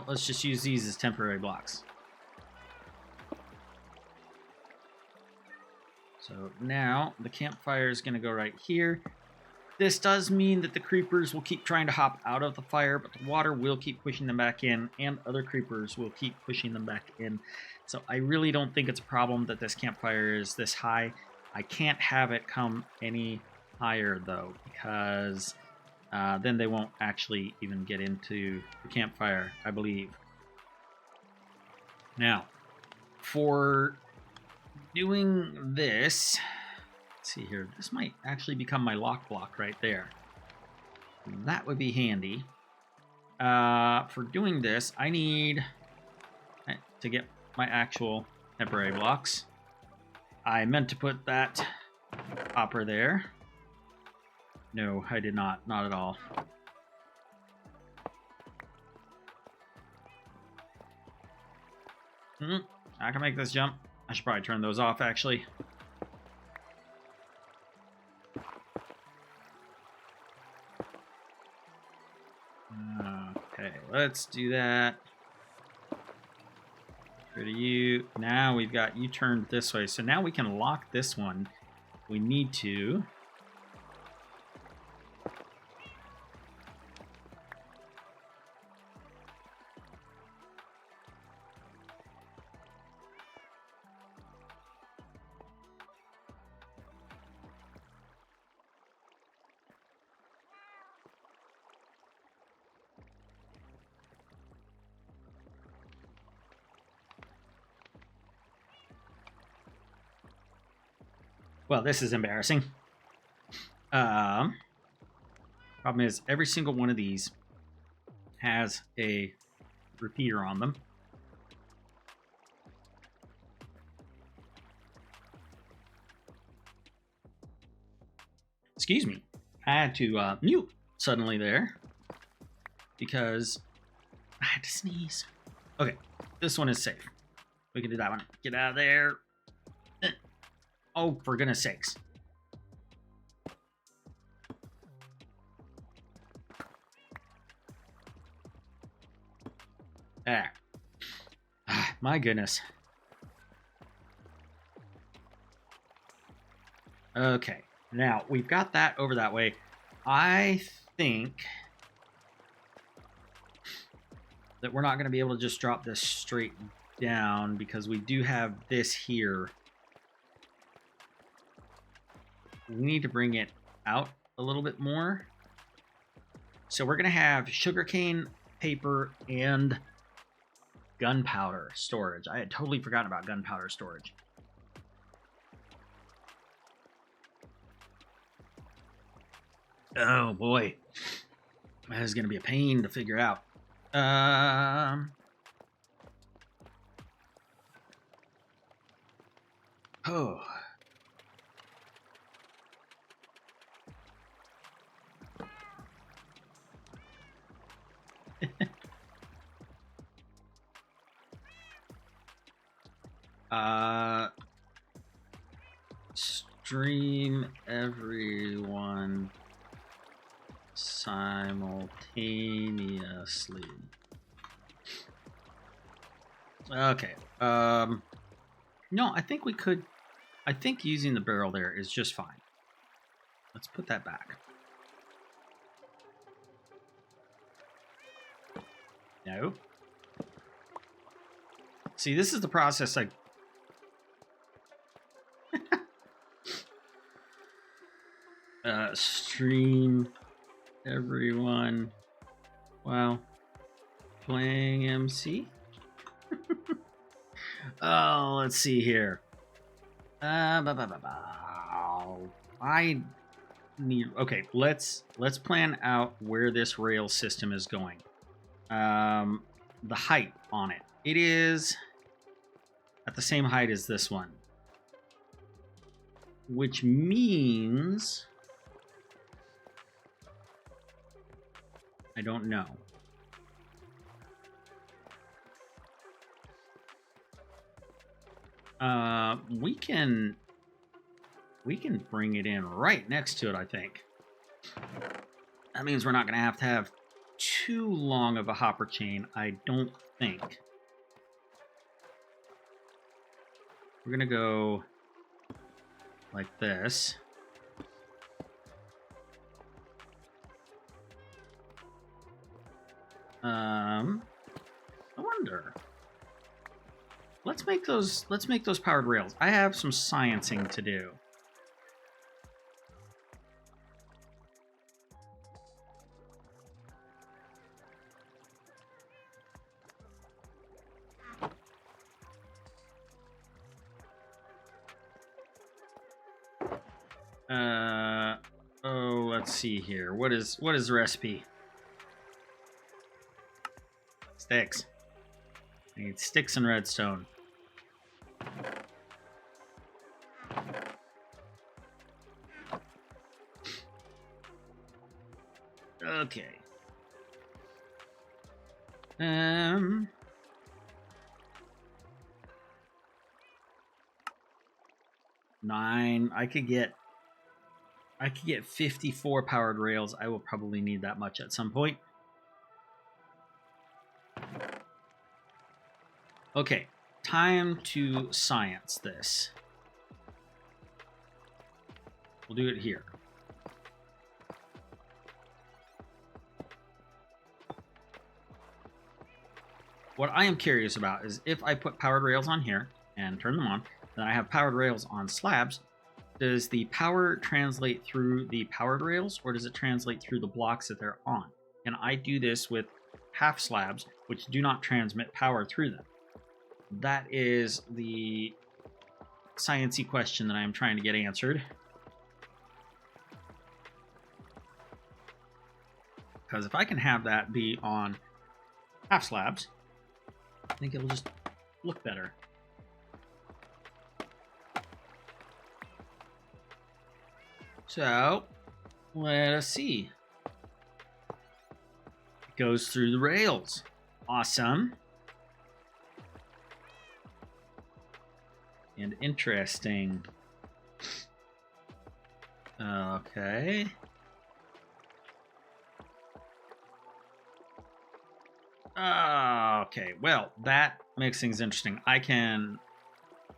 let's just use these as temporary blocks. So now the campfire is going to go right here. This does mean that the creepers will keep trying to hop out of the fire, but the water will keep pushing them back in, and other creepers will keep pushing them back in. So I really don't think it's a problem that this campfire is this high. I can't have it come any higher, though, because then they won't actually even get into the campfire, I believe. Now, for doing this, let's see here, this might actually become my lock block right there. That would be handy. For doing this, I need to get my actual temporary blocks. I meant to put that hopper there. No, I did not. Not at all. I can make this jump. I should probably turn those off, actually. Okay, let's do that. Rid of you. Now we've got you turned this way. So now we can lock this one. We need to. Well, this is embarrassing. Problem is, every single one of these has a repeater on them. Excuse me. I had to mute suddenly there because I had to sneeze. Okay, this one is safe. We can do that one. Get out of there. Oh, for goodness sakes. There. My goodness. Okay, now we've got that over that way. I think that we're not going to be able to just drop this straight down because we do have this here. We need to bring it out a little bit more. So we're going to have sugarcane, paper, and gunpowder storage. I had totally forgotten about gunpowder storage. Oh boy, that is going to be a pain to figure out. Oh. Stream everyone simultaneously. Okay. No, I think we could. I think using the barrel there is just fine. Let's put that back. No. See, this is the process I... stream everyone while playing MC. Oh, let's see here. I need... Okay, let's plan out where this rail system is going. The height on it. It is at the same height as this one. Which means... I don't know. We can bring it in right next to it, I think. That means we're not going to have too long of a hopper chain, I don't think. We're going to go like this. I wonder. Let's make those powered rails. I have some sciencing to do. Oh, let's see here. What is the recipe? Sticks. I need sticks and redstone. Okay. 9. I could get 54 powered rails. I will probably need that much at some point. Okay, time to science this. We'll do it here. What I am curious about is if I put powered rails on here and turn them on, then I have powered rails on slabs. Does the power translate through the powered rails, or does it translate through the blocks that they're on? Can I do this with half slabs, which do not transmit power through them? That is the science-y question that I am trying to get answered. Because if I can have that be on half slabs, I think it'll just look better. So, let us see. It goes through the rails. Awesome. And interesting. Okay. Okay, well, that makes things interesting. I can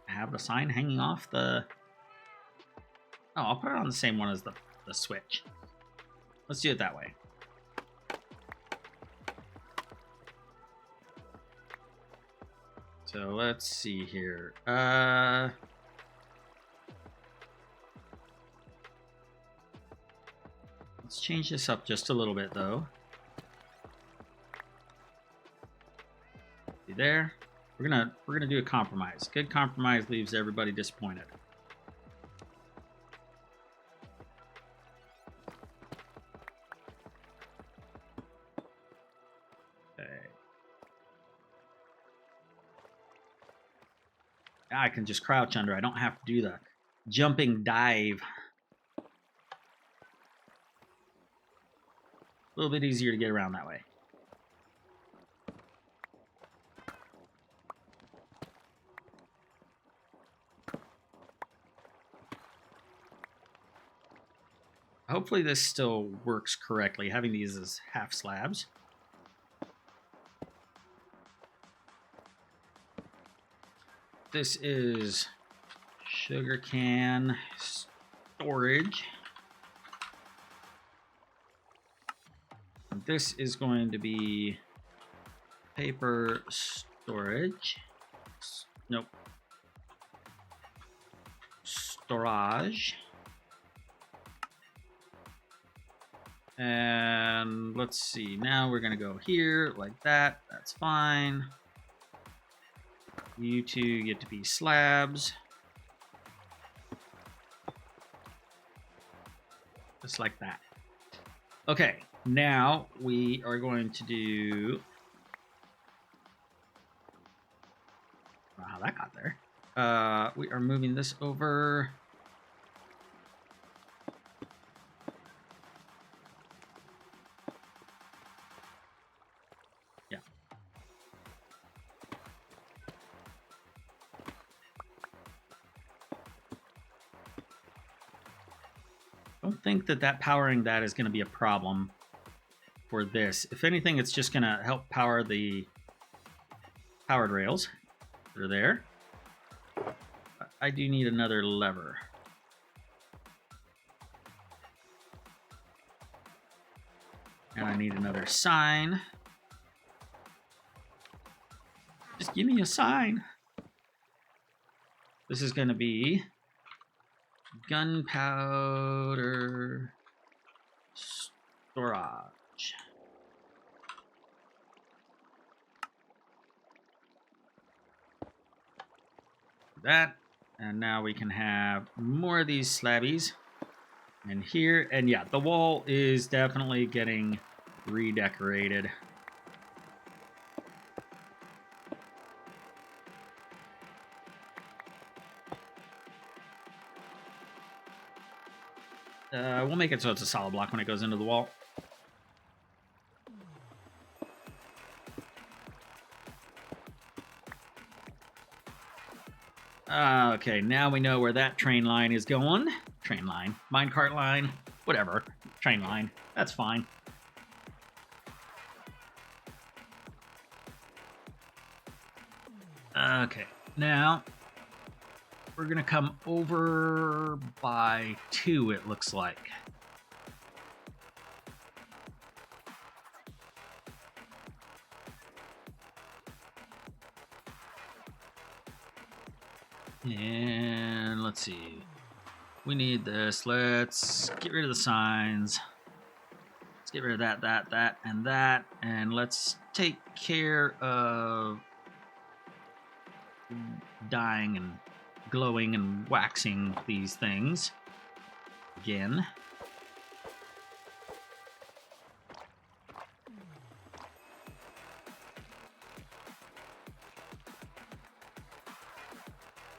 have a sign hanging off the... Oh, I'll put it on the same one as the switch. Let's do it that way. So let's see here. Let's change this up just a little bit, though. See there? We're gonna do a compromise. Good compromise leaves everybody disappointed. Okay. Now I can just crouch under. I don't have to do the jumping dive. A little bit easier to get around that way. Hopefully this still works correctly, having these as half slabs. This is sugarcane storage. This is going to be paper storage. Nope. Storage. And let's see, now we're gonna go here like that. That's fine. You two get to be slabs. Just like that. Okay, now we are going to do... I don't know how that got there. We are moving this over. Yeah. I don't think that powering that is going to be a problem for this. If anything, it's just going to help power the powered rails that are there. I do need another lever. And I need another sign. Just give me a sign. This is going to be gunpowder storage. That, and now we can have more of these slabbies in here. And yeah, the wall is definitely getting redecorated. We'll make it so it's a solid block when it goes into the wall. Okay, now we know where that train line is going. Train line, minecart line, whatever. Train line, that's fine. Okay, now we're gonna come over by 2, it looks like. And let's see. We need this. Let's get rid of the signs. Let's get rid of that, that, and that. And let's take care of dyeing and glowing and waxing these things again.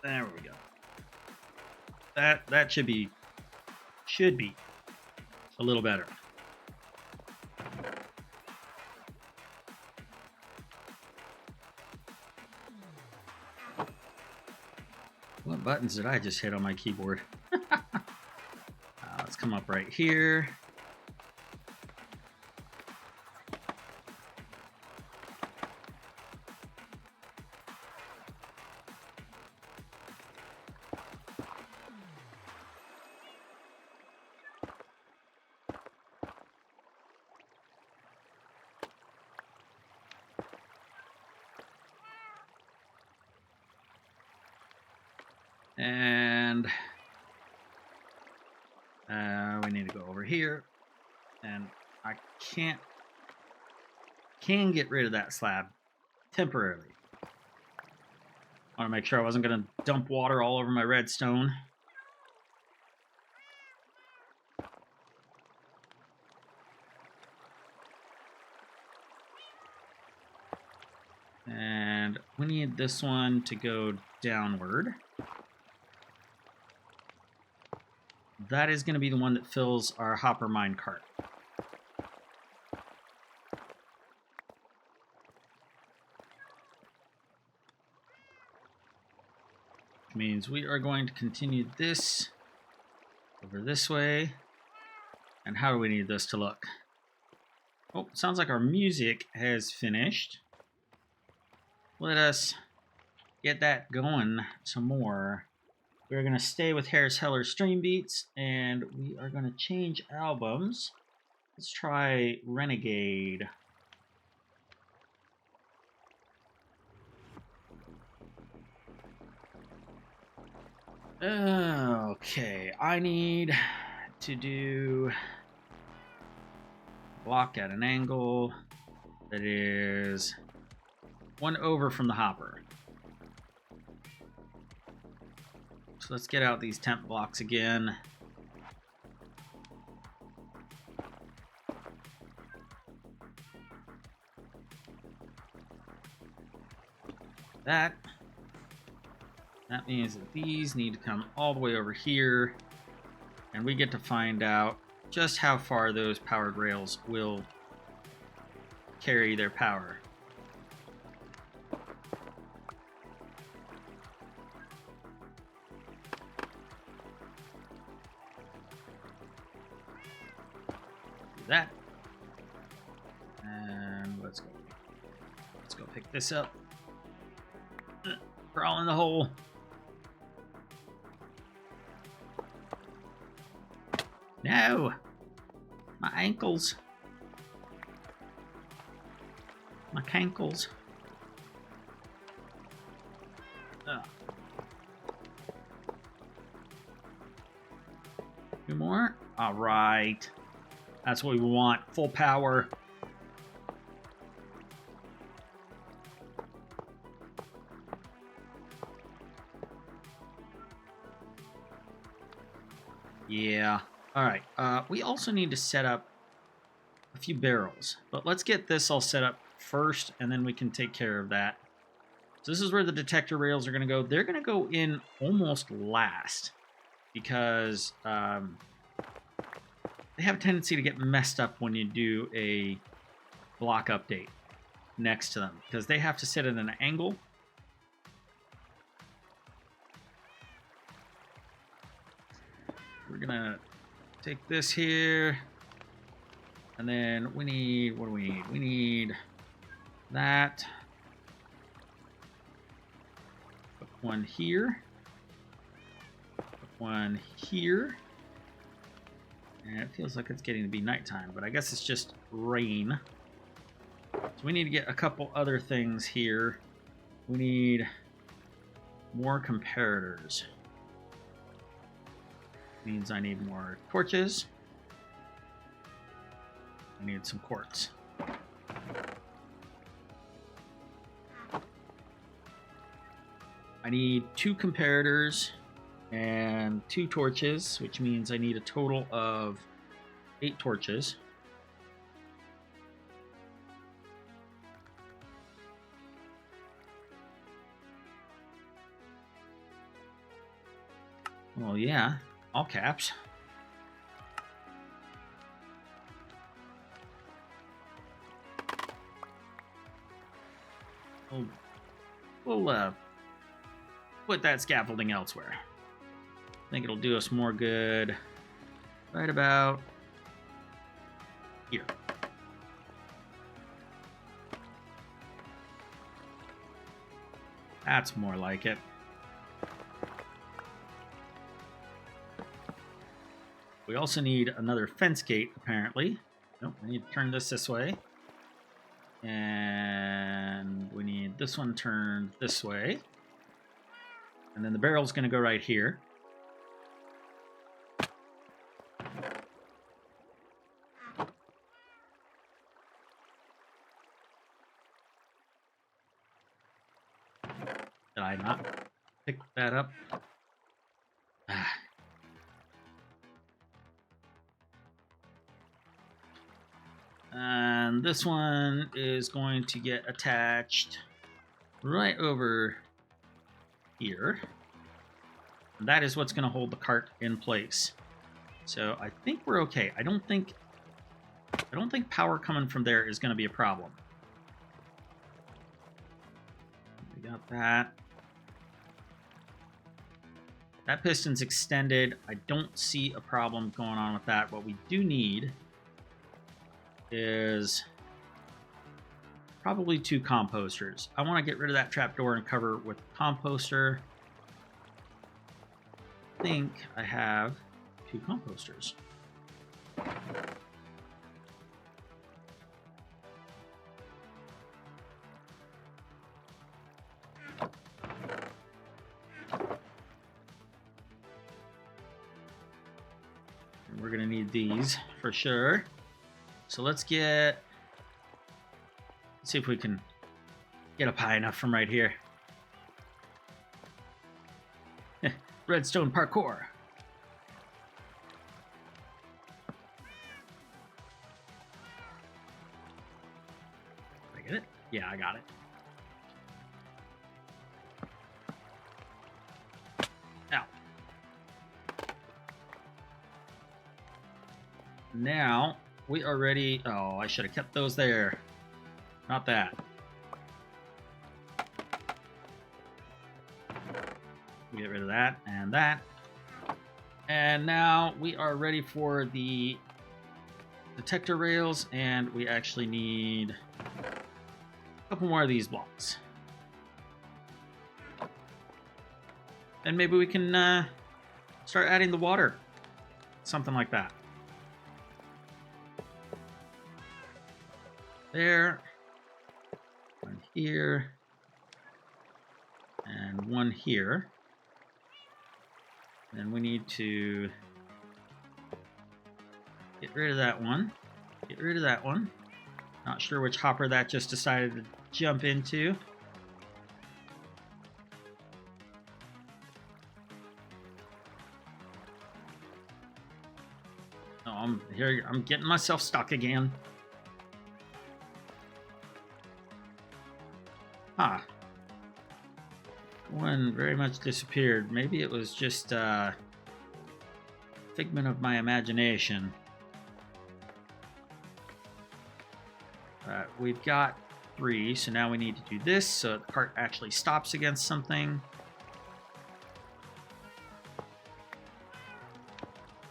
There we go. That should be a little better. What buttons did I just hit on my keyboard? Let's come up right here. we need to go over here. And I can get rid of that slab temporarily. I want to make sure I wasn't going to dump water all over my redstone. And we need this one to go downward. That is going to be the one that fills our hopper mine cart. Which means we are going to continue this over this way. And how do we need this to look? Oh, sounds like our music has finished. Let us get that going some more. We're going to stay with Harris Heller Stream Beats, and we are going to change albums. Let's try Renegade. Okay, I need to do block at an angle that is 1 over from the hopper. So let's get out these temp blocks again. That means that these need to come all the way over here, and we get to find out just how far those powered rails will carry their power. Do that. And let's go pick this up. Crawl in the hole. No! My ankles. My cankles. Ugh. 2 more? Alright. That's what we want. Full power. Yeah. Alright. We also need to set up a few barrels. But let's get this all set up first, and then we can take care of that. So this is where the detector rails are going to go. They're going to go in almost last, because they have a tendency to get messed up when you do a block update next to them, because they have to sit at an angle. We're going to take this here, and then we need, what do we need? We need that. Put one here. Put one here. And it feels like it's getting to be nighttime, but I guess it's just rain. So we need to get a couple other things here. We need more comparators. Means I need more torches. I need some quartz. I need 2 comparators and 2 torches, which means I need a total of 8 torches. Well, yeah. All caps. We'll put that scaffolding elsewhere. I think it'll do us more good right about here. That's more like it. We also need another fence gate, apparently. Nope, we need to turn this way. And we need this one turned this way. And then the barrel's going to go right here. Did I not pick that up? And this one is going to get attached right over here. And that is what's going to hold the cart in place. So I think we're okay. I don't think power coming from there is going to be a problem. We got that. That piston's extended. I don't see a problem going on with that. What we do need is probably 2 composters. I want to get rid of that trapdoor and cover with a composter. I think I have 2 composters. And we're going to need these for sure. So let's see if we can get up high enough from right here. Redstone parkour. Did I get it? Yeah, I got it. Now. Now we are ready. Oh, I should have kept those there. Not that. Get rid of that and that. And now we are ready for the detector rails, and we actually need a couple more of these blocks. And maybe we can start adding the water. Something like that. There. One here. And one here. And we need to get rid of that one. Get rid of that one. Not sure which hopper that just decided to jump into. Oh, I'm getting myself stuck again. Huh. One very much disappeared. Maybe it was just a figment of my imagination. We've got 3, so now we need to do this so the cart actually stops against something.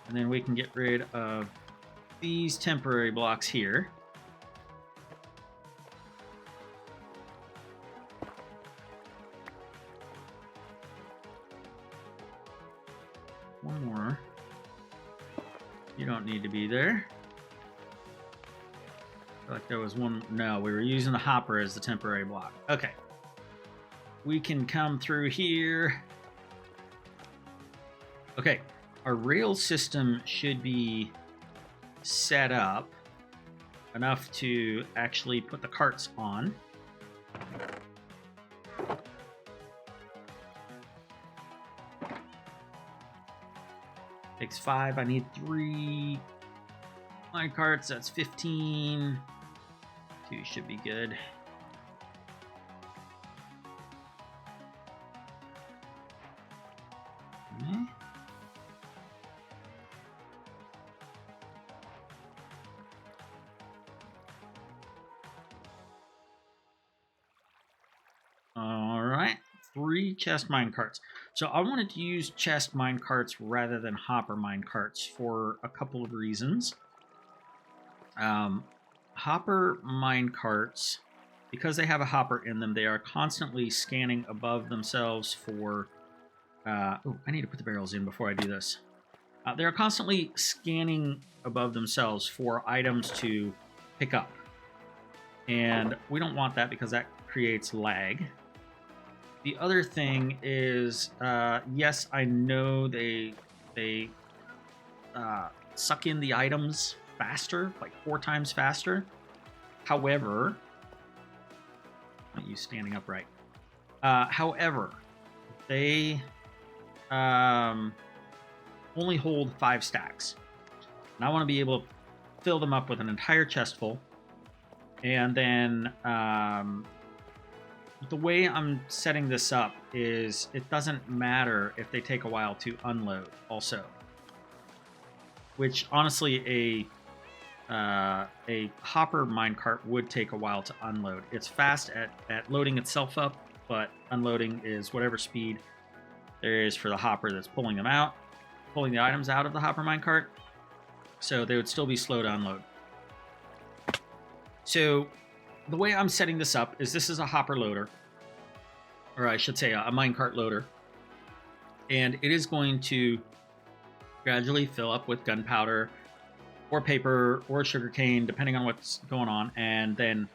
And then we can get rid of these temporary blocks here. One more. You don't need to be there. I feel like there was one. No, we were using the hopper as the temporary block. Okay. We can come through here. Okay. Our rail system should be set up enough to actually put the carts on. Takes 5. I need 3 mine carts. That's 15. 2 should be good. Okay. All right. 3 chest mine carts. So I wanted to use chest mine carts rather than hopper mine carts for a couple of reasons. Hopper mine carts, because they have a hopper in them, they are constantly scanning above themselves for... oh, I need to put the barrels in before I do this. They are constantly scanning above themselves for items to pick up. And we don't want that because that creates lag. The other thing is, yes, I know they suck in the items faster, like 4 times faster. However, not you standing upright. However, they only hold 5 stacks. And I want to be able to fill them up with an entire chest full. And then the way I'm setting this up is it doesn't matter if they take a while to unload also. Which honestly a hopper minecart would take a while to unload. It's fast at loading itself up, but unloading is whatever speed there is for the hopper that's pulling them out, pulling the items out of the hopper minecart. So they would still be slow to unload. So the way I'm setting this up is this is a hopper loader, or I should say a minecart loader, and it is going to gradually fill up with gunpowder or paper or sugarcane, depending on what's going on. And then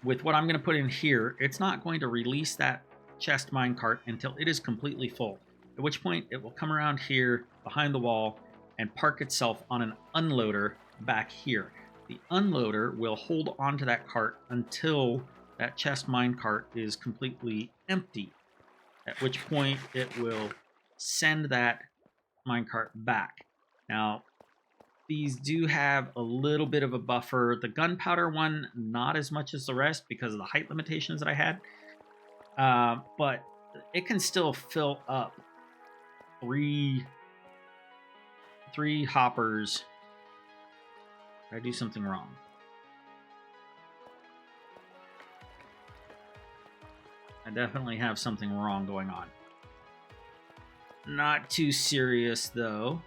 with what I'm going to put in here, it's not going to release that chest minecart until it is completely full, at which point it will come around here behind the wall and park itself on an unloader back here. The unloader will hold onto that cart until that chest minecart is completely empty, at which point it will send that minecart back. Now, these do have a little bit of a buffer. The gunpowder one, not as much as the rest because of the height limitations that I had. But it can still fill up three hoppers. Did I do something wrong? I definitely have something wrong going on. Not too serious, though.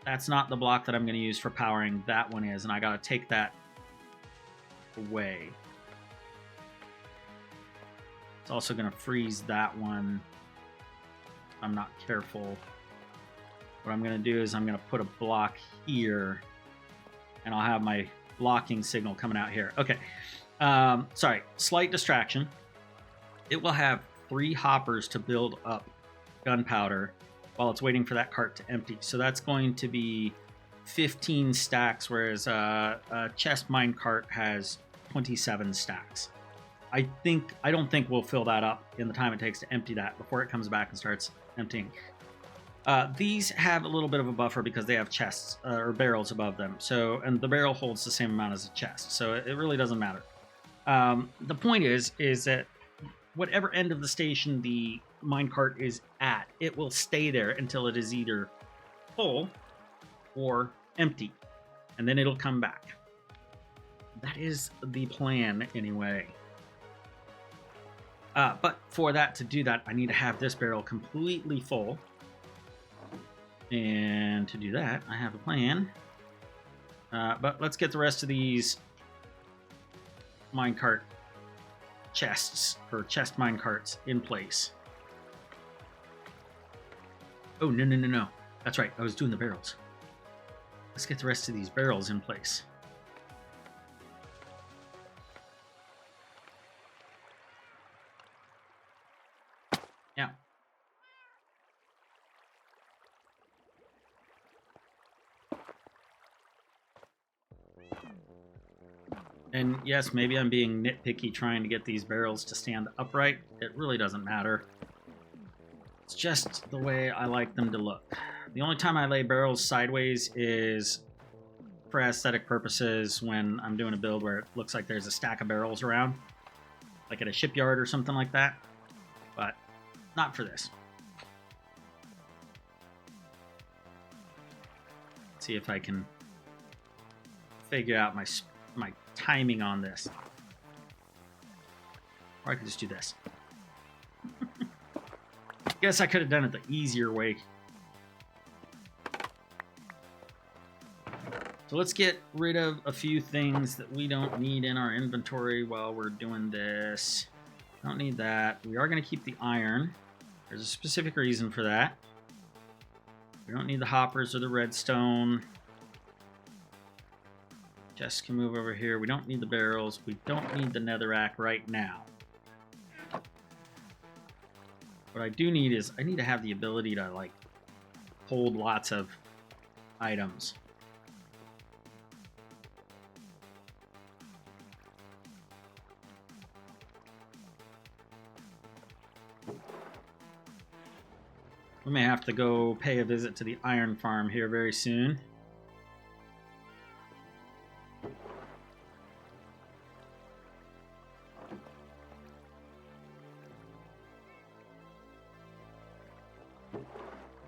That's not the block that I'm going to use for powering. That one is, and I got to take that away. It's also going to freeze that one if I'm not careful. What I'm going to do is I'm going to put a block here, and I'll have my blocking signal coming out here. Okay. Sorry, slight distraction. It will have 3 hoppers to build up gunpowder while it's waiting for that cart to empty. So that's going to be 15 stacks, whereas a chest minecart has 27 stacks. I don't think we'll fill that up in the time it takes to empty that before it comes back and starts emptying. These have a little bit of a buffer because they have chests or barrels above them. So, and the barrel holds the same amount as a chest, so it really doesn't matter. The point is that whatever end of the station the minecart is at, it will stay there until it is either full or empty, and then it'll come back. That is the plan anyway. But for that to do that, I need to have this barrel completely full. And to do that, I have a plan. But let's get the rest of these minecart chests, or chest minecarts, in place. Oh, no. That's right, I was doing the barrels. Let's get the rest of these barrels in place. Yeah. And yes, maybe I'm being nitpicky trying to get these barrels to stand upright. It really doesn't matter. It's just the way I like them to look. The only time I lay barrels sideways is for aesthetic purposes when I'm doing a build where it looks like there's a stack of barrels around, like at a shipyard or something like that, but not for this. Let's see if I can figure out my timing on this. Or I could just do this. Guess I could have done it the easier way. So let's get rid of a few things that we don't need in our inventory while we're doing this. Don't need that. We are going to keep the iron. There's a specific reason for that. We don't need the hoppers or the redstone. Jess can move over here. We don't need the barrels. We don't need the netherrack right now. What I do need is I need to have the ability to like hold lots of items. We may have to go pay a visit to the iron farm here very soon.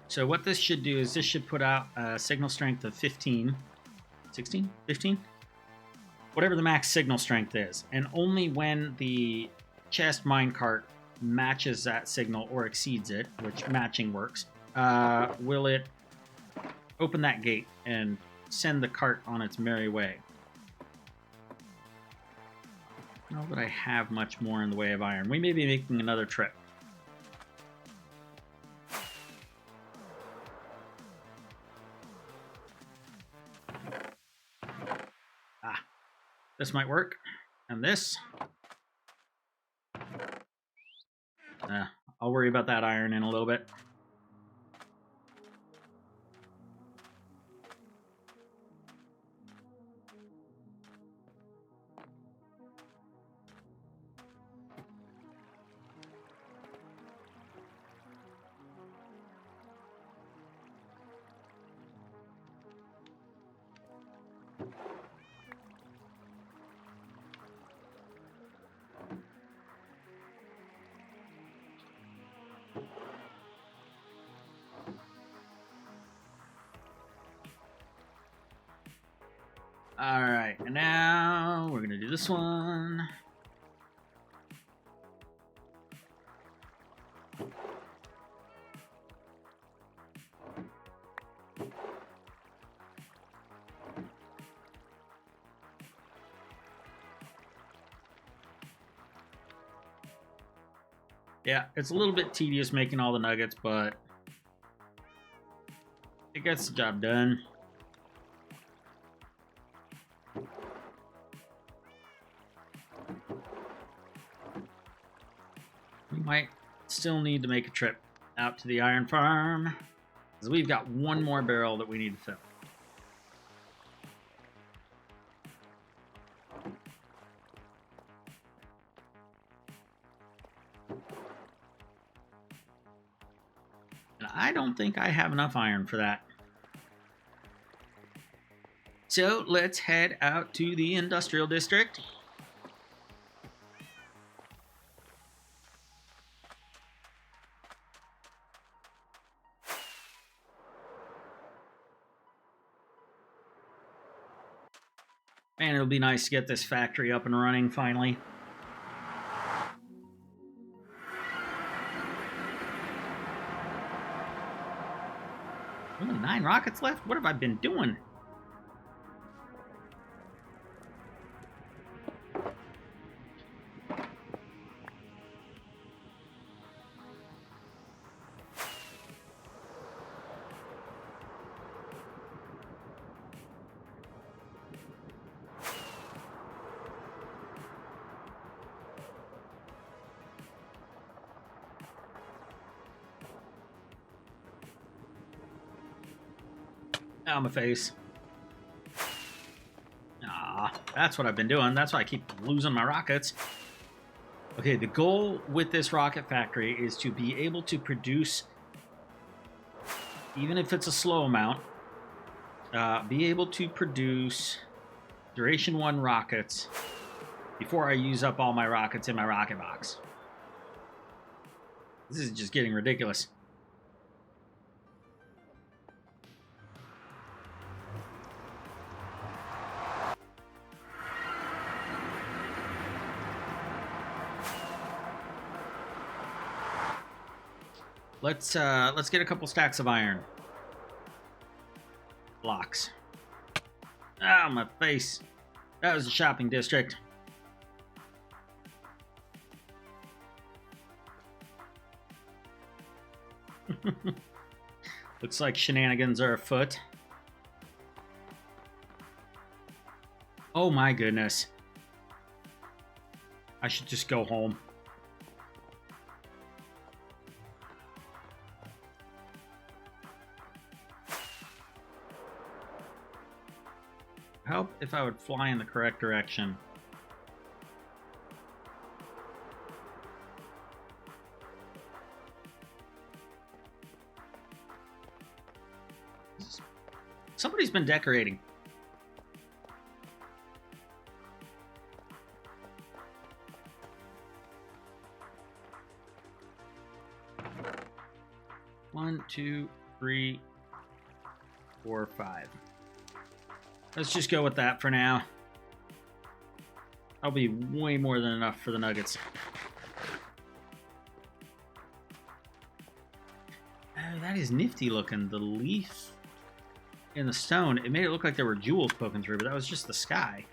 So what this should do is this should put out a signal strength of 15, 16, 15? Whatever the max signal strength is. And only when the chest minecart matches that signal or exceeds it, which matching works, will it open that gate and send the cart on its merry way. Not that I have much more in the way of iron. We may be making another trip. This might work. And this. I'll worry about that iron in a little bit. Alright, and now we're going to do this one. Yeah, it's a little bit tedious making all the nuggets, but it gets the job done. We might still need to make a trip out to the iron farm, because we've got one more barrel that we need to fill. And I don't think I have enough iron for that. So let's head out to the industrial district. And it'll be nice to get this factory up and running finally. Only 9 rockets left? What have I been doing? Ow, my face. Ah, that's what I've been doing. That's why I keep losing my rockets. Okay, the goal with this rocket factory is to be able to produce, even if it's a slow amount, be able to produce duration 1 rockets before I use up all my rockets in my rocket box. This is just getting ridiculous. Let's get a couple stacks of iron blocks. Ah, my face. That was the shopping district. Looks like shenanigans are afoot. Oh my goodness. I should just go home. Help if I would fly in the correct direction. Somebody's been decorating. One, two, 3, 4, 5. Let's just go with that for now. That'll be way more than enough for the nuggets. Oh, that is nifty looking. The leaf in the stone, it made it look like there were jewels poking through, but that was just the sky.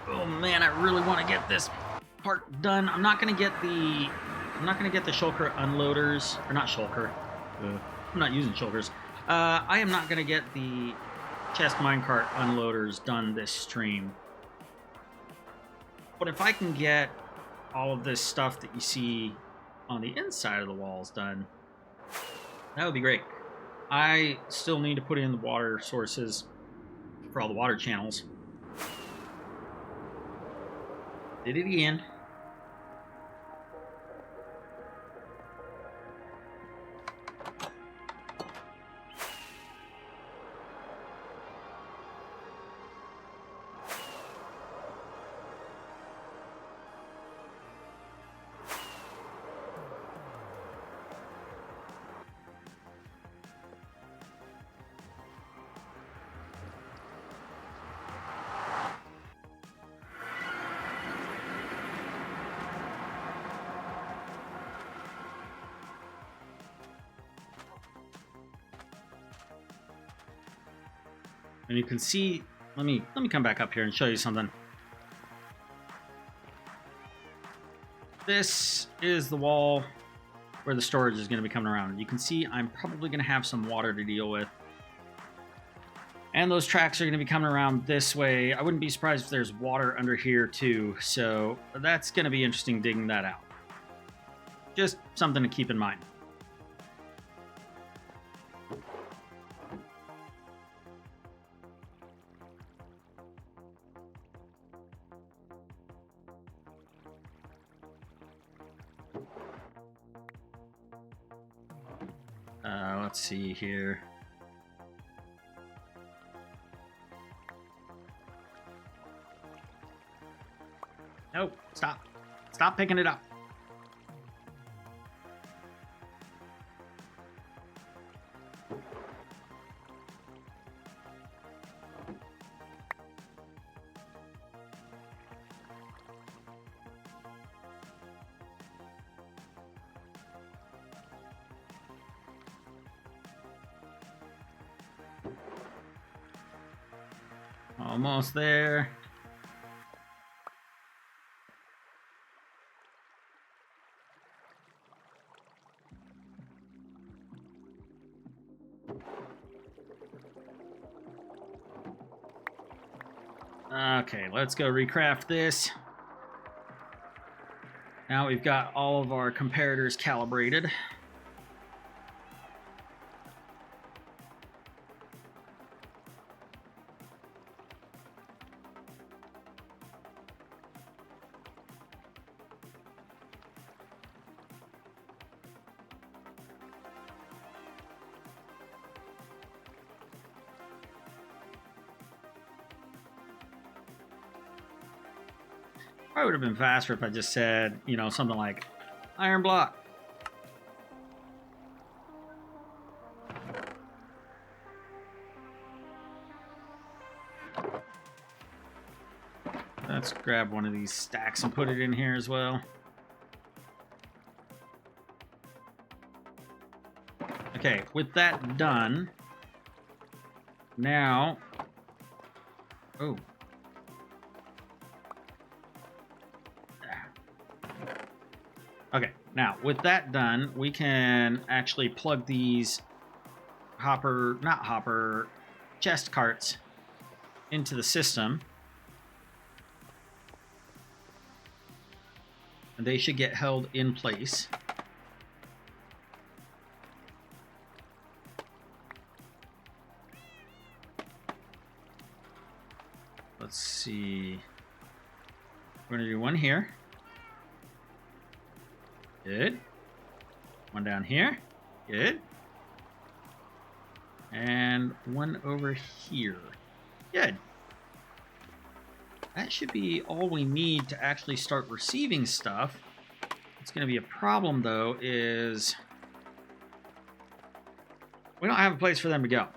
Oh man, I really want to get this part done. I'm not gonna get the shulker unloaders, or not shulker. I'm not using shulkers. I am not gonna get the chest minecart unloaders done this stream. But if I can get all of this stuff that you see on the inside of the walls done, that would be great. I still need to put in the water sources for all the water channels. Did it again. And you can see, let me come back up here and show you something. This is the wall where the storage is going to be coming around. You can see I'm probably going to have some water to deal with. And those tracks are going to be coming around this way. I wouldn't be surprised if there's water under here too. So that's going to be interesting digging that out. Just something to keep in mind. Let's see here. No, stop. Stop picking it up. Almost there. Okay, let's go recraft this. Now we've got all of our comparators calibrated. Probably would have been faster if I just said, you know, something like iron block. Let's grab one of these stacks and put it in here as well. Okay, with that done, now, oh. Okay, now with that done, we can actually plug these chest carts into the system. And they should get held in place. let's see. We're going to do one here. Good. One down here. Good. And one over here. Good. That should be all we need to actually start receiving stuff. What's going to be a problem, though, is we don't have a place for them to go.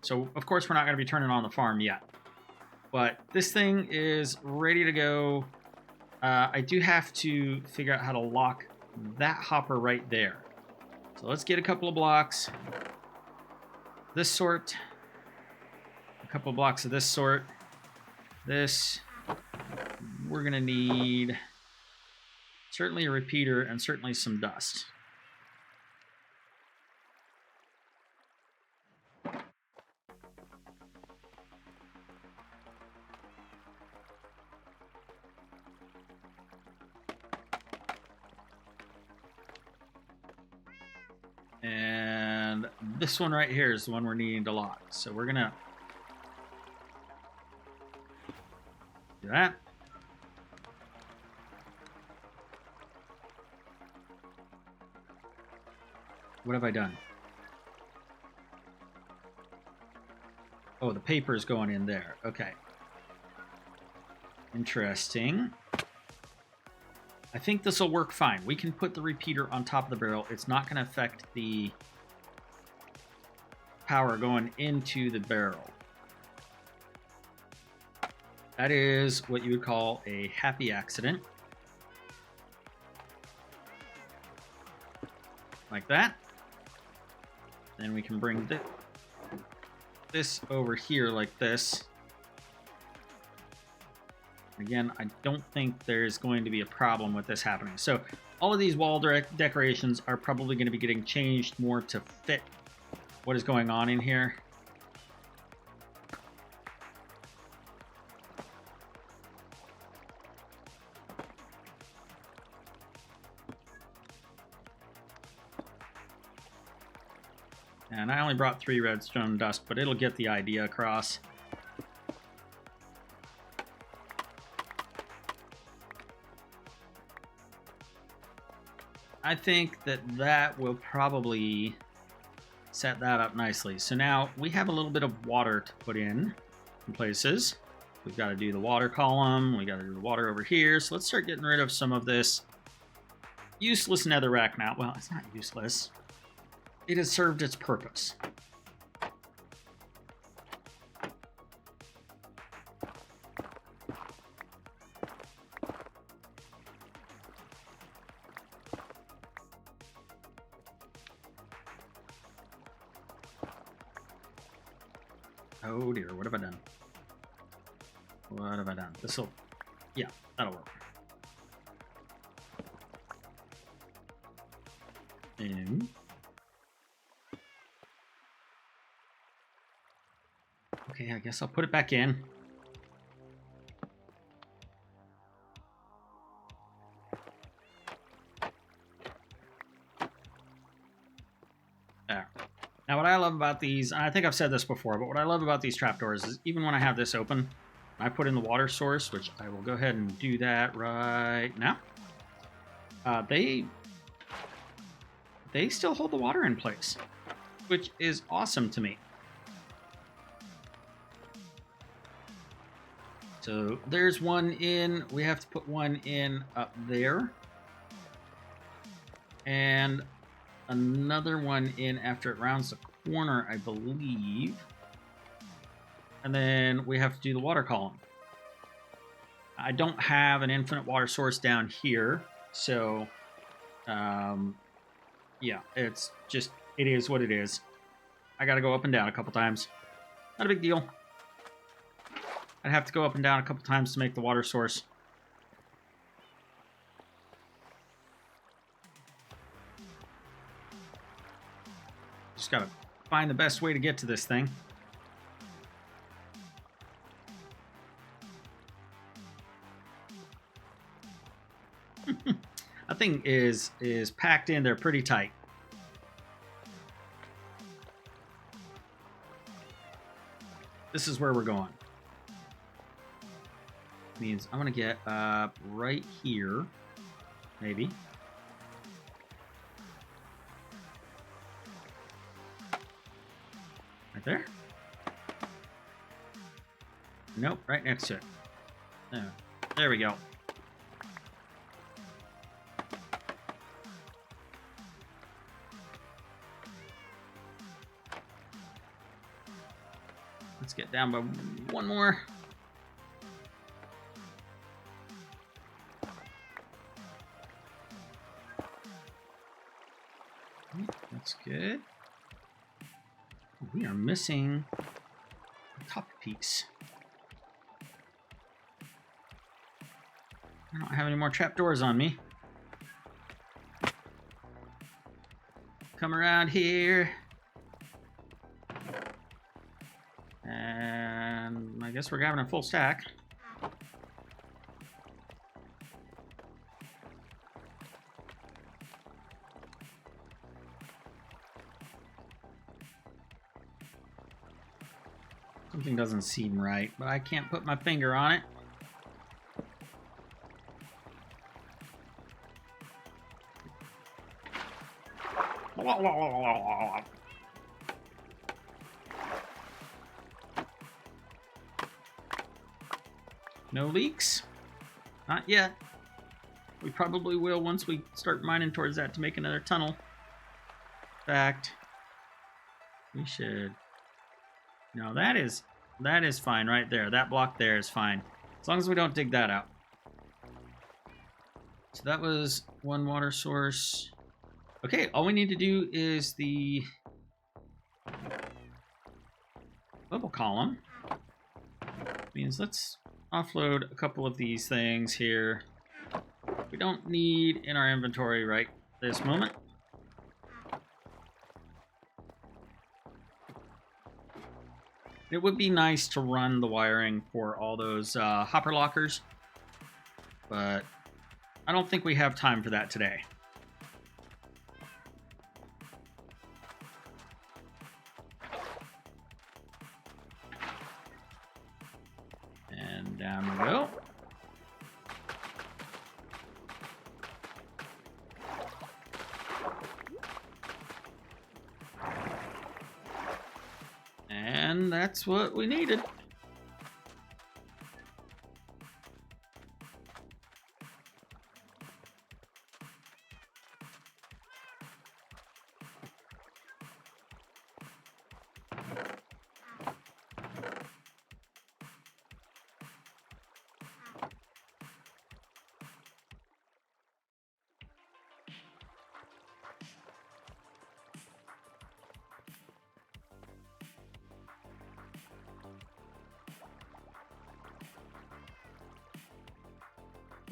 So, of course, we're not going to be turning on the farm yet. But this thing is ready to go. I do have to figure out how to lock that hopper right there. So let's get a couple of blocks. This sort. A couple of blocks of this sort. This. We're going to need certainly a repeater and certainly some dust. And this one right here is the one we're needing to lock. So we're going to do that. What have I done? Oh, the paper is going in there. Okay. Interesting. I think this will work fine. We can put the repeater on top of the barrel. It's not going to affect the power going into the barrel. That is what you would call a happy accident. Like that. Then we can bring this over here like this. Again, I don't think there's going to be a problem with this happening. So all of these wall decorations are probably going to be getting changed more to fit what is going on in here. And I only brought 3 redstone dust, but it'll get the idea across. I think that will probably set that up nicely. So now we have a little bit of water to put in places. We've got to do the water column. We got to do the water over here. So let's start getting rid of some of this useless netherrack now. Well, it's not useless. It has served its purpose. Oh dear, what have I done? What have I done? This'll... yeah, that'll work. And... okay, I guess I'll put it back in. There. Now what I love about these, and I think I've said this before, but what I love about these trapdoors is even when I have this open, I put in the water source, which I will go ahead and do that right now. They still hold the water in place, which is awesome to me. So there's one in. We have to put one in up there. And another one in after it rounds the corner, I believe. And then we have to do the water column. I don't have an infinite water source down here. So, yeah, it's just, it is what it is. I got to go up and down a couple times. Not a big deal. I'd have to go up and down a couple times to make the water source. Just gotta find the best way to get to this thing. That thing is packed in there pretty tight. This is where we're going. Means I'm gonna get right here, maybe. Right there? Nope, right next to it. There we go. Let's get down by one more. That's good. We are missing the top piece. I don't have any more trapdoors on me. Come around here. And I guess we're grabbing a full stack. Something doesn't seem right, but I can't put my finger on it. No leaks? Not yet. We probably will once we start mining towards that to make another tunnel. In fact, we should... No, that is fine right there. That block there is fine. As long as we don't dig that out. So that was one water source. Okay, all we need to do is the bubble column. Means let's offload a couple of these things here. We don't need in our inventory right this moment. It would be nice to run the wiring for all those hopper lockers, but I don't think we have time for that today. And down we go. And that's what we needed.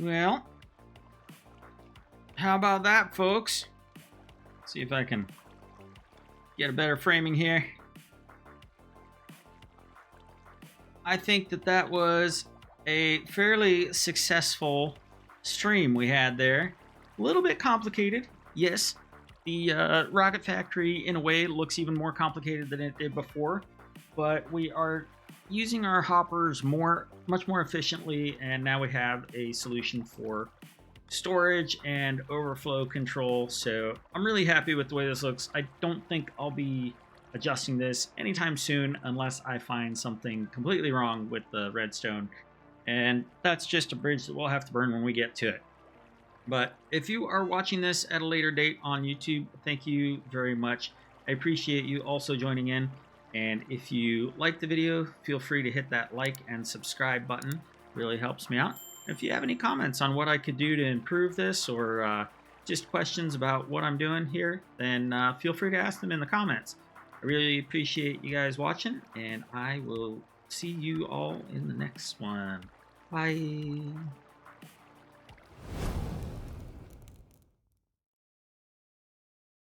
Well, how about that, folks? See if I can get a better framing here. I think that was a fairly successful stream we had there. A little bit complicated, yes. The rocket factory, in a way, looks even more complicated than it did before, but we are using our hoppers much more efficiently, and now we have a solution for storage and overflow control. So I'm really happy with the way this looks. I don't think I'll be adjusting this anytime soon unless I find something completely wrong with the redstone, and that's just a bridge that we'll have to burn when we get to it. But if you are watching this at a later date on YouTube, thank you very much. I appreciate you also joining in. And if you like the video, feel free to hit that like and subscribe button. It really helps me out. If you have any comments on what I could do to improve this, or just questions about what I'm doing here, then feel free to ask them in the comments. I really appreciate you guys watching, and I will see you all in the next one. Bye.